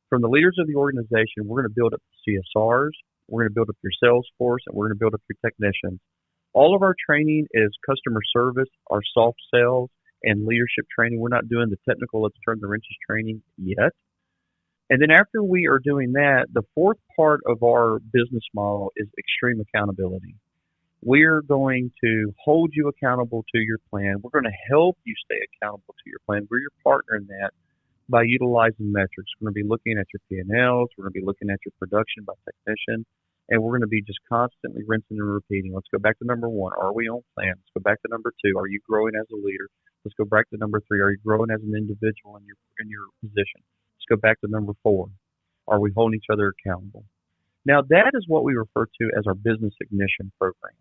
From the leaders of the organization, we're going to build up the CSRs, we're going to build up your sales force, and we're going to build up your technicians. All of our training is customer service, our soft sales, and leadership training. We're not doing the technical let's turn the wrenches training yet. And then after we are doing that, the fourth part of our business model is extreme accountability. We're going to hold you accountable to your plan. We're going to help you stay accountable to your plan. We're your partner in that by utilizing metrics. We're going to be looking at your P&Ls. We're going to be looking at your production by technician. And we're going to be just constantly rinsing and repeating. Let's go back to number one. Are we on plan? Let's go back to number two. Are you growing as a leader? Let's go back to number three. Are you growing as an individual in your position? Let's go back to number four. Are we holding each other accountable? Now, that is what we refer to as our business ignition program.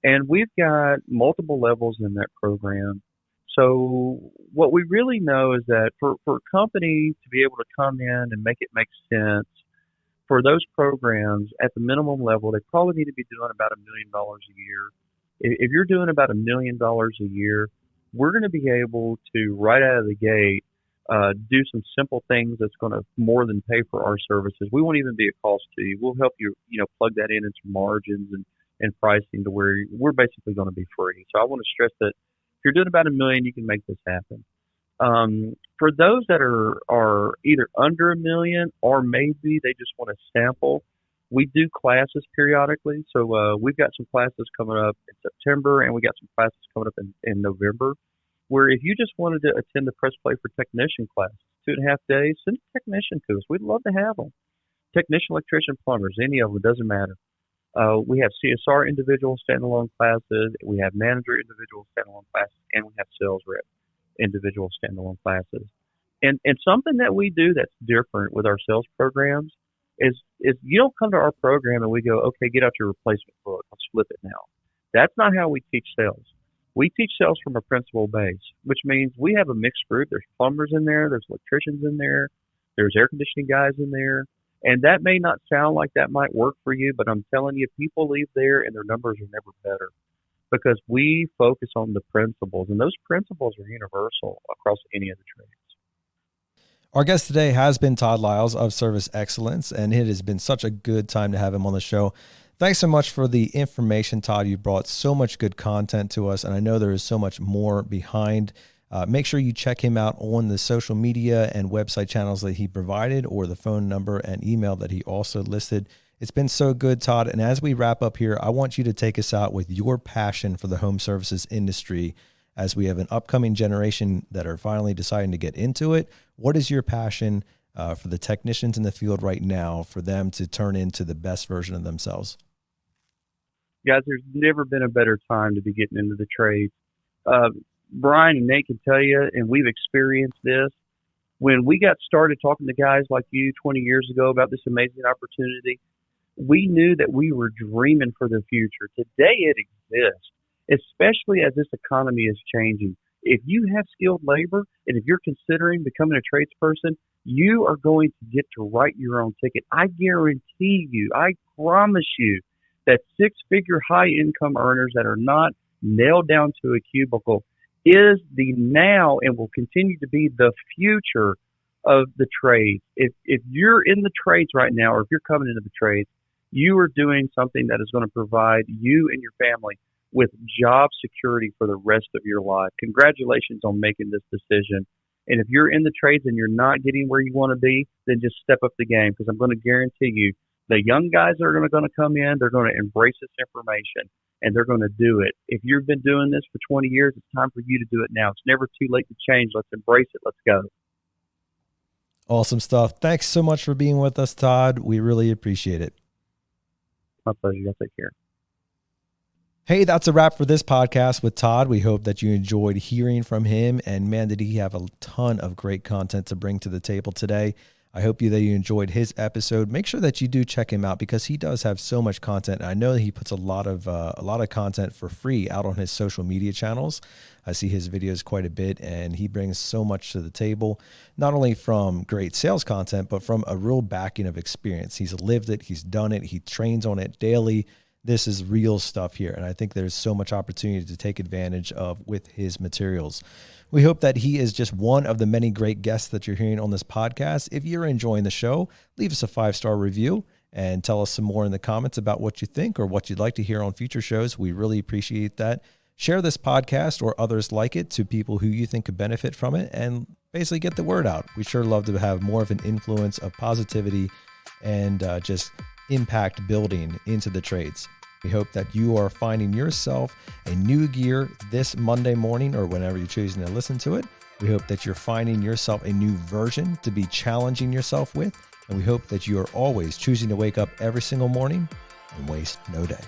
And we've got multiple levels in that program. So what we really know is that for a company to be able to come in and make it make sense, for those programs at the minimum level, they probably need to be doing about $1 million a year. If you're doing about $1 million a year, we're going to be able to, right out of the gate, do some simple things that's going to more than pay for our services. We won't even be a cost to you. We'll help you, plug that in into margins and pricing to where we're basically going to be free. So I want to stress that if you're doing about $1 million, you can make this happen. For those that are either under $1 million or maybe they just want to sample, we do classes periodically. So we've got some classes coming up in September, and we got some classes coming up in November, where if you just wanted to attend the press play for technician class, 2.5 days, send a technician to us. We'd love to have them. Technician, electrician, plumbers, any of them, it doesn't matter. We have CSR individual standalone classes. We have manager individual standalone classes, and we have sales rep individual standalone classes. And something that we do that's different with our sales programs is you don't come to our program and we go, okay, get out your replacement book. Let's flip it now. That's not how we teach sales. We teach sales from a principle base, which means we have a mixed group. There's plumbers in there. There's electricians in there. There's air conditioning guys in there. And that may not sound like that might work for you, but I'm telling you, people leave there and their numbers are never better because we focus on the principles, and those principles are universal across any of the trades. Our guest today has been Todd Liles of Service Excellence, and it has been such a good time to have him on the show. Thanks so much for the information, Todd. You brought so much good content to us, and I know there is so much more behind. Make sure you check him out on the social media and website channels that he provided, or the phone number and email that he also listed. It's been so good, Todd. And as we wrap up here, I want you to take us out with your passion for the home services industry, as we have an upcoming generation that are finally deciding to get into it. What is your passion for the technicians in the field right now for them to turn into the best version of themselves? Guys, there's never been a better time to be getting into the trades. Brian and Nate can tell you, and we've experienced this. When we got started talking to guys like you 20 years ago about this amazing opportunity, we knew that we were dreaming for the future. Today it exists, especially as this economy is changing. If you have skilled labor and if you're considering becoming a tradesperson, you are going to get to write your own ticket. I guarantee you, I promise you that six-figure high-income earners that are not nailed down to a cubicle is the now and will continue to be the future of the trades. If you're in the trades right now, or if you're coming into the trades, you are doing something that is going to provide you and your family with job security for the rest of your life. Congratulations on making this decision. And if you're in the trades and you're not getting where you want to be, then just step up the game, because I'm going to guarantee you the young guys that are going to come in, they're going to embrace this information and they're going to do it. If you've been doing this for 20 years, it's time for you to do it now. It's never too late to change. Let's embrace it. Let's go. Awesome stuff. Thanks so much for being with us, Todd. We really appreciate it. My pleasure. You guys take care. Hey, that's a wrap for this podcast with Todd. We hope that you enjoyed hearing from him, and man, did he have a ton of great content to bring to the table today. I hope that you enjoyed his episode. Make sure that you do check him out because he does have so much content. I know that he puts a lot of content for free out on his social media channels. I see his videos quite a bit, and he brings so much to the table, not only from great sales content, but from a real backing of experience. He's lived it. He's done it. He trains on it daily. This is real stuff here, and I think there's so much opportunity to take advantage of with his materials. We hope that he is just one of the many great guests that you're hearing on this podcast. If you're enjoying the show, leave us a 5-star review and tell us some more in the comments about what you think or what you'd like to hear on future shows. We really appreciate that. Share this podcast or others like it to people who you think could benefit from it and basically get the word out. We sure love to have more of an influence of positivity and just impact building into the trades. We hope that you are finding yourself a new gear this Monday morning or whenever you're choosing to listen to it. We hope that you're finding yourself a new version to be challenging yourself with. And we hope that you are always choosing to wake up every single morning and waste no day.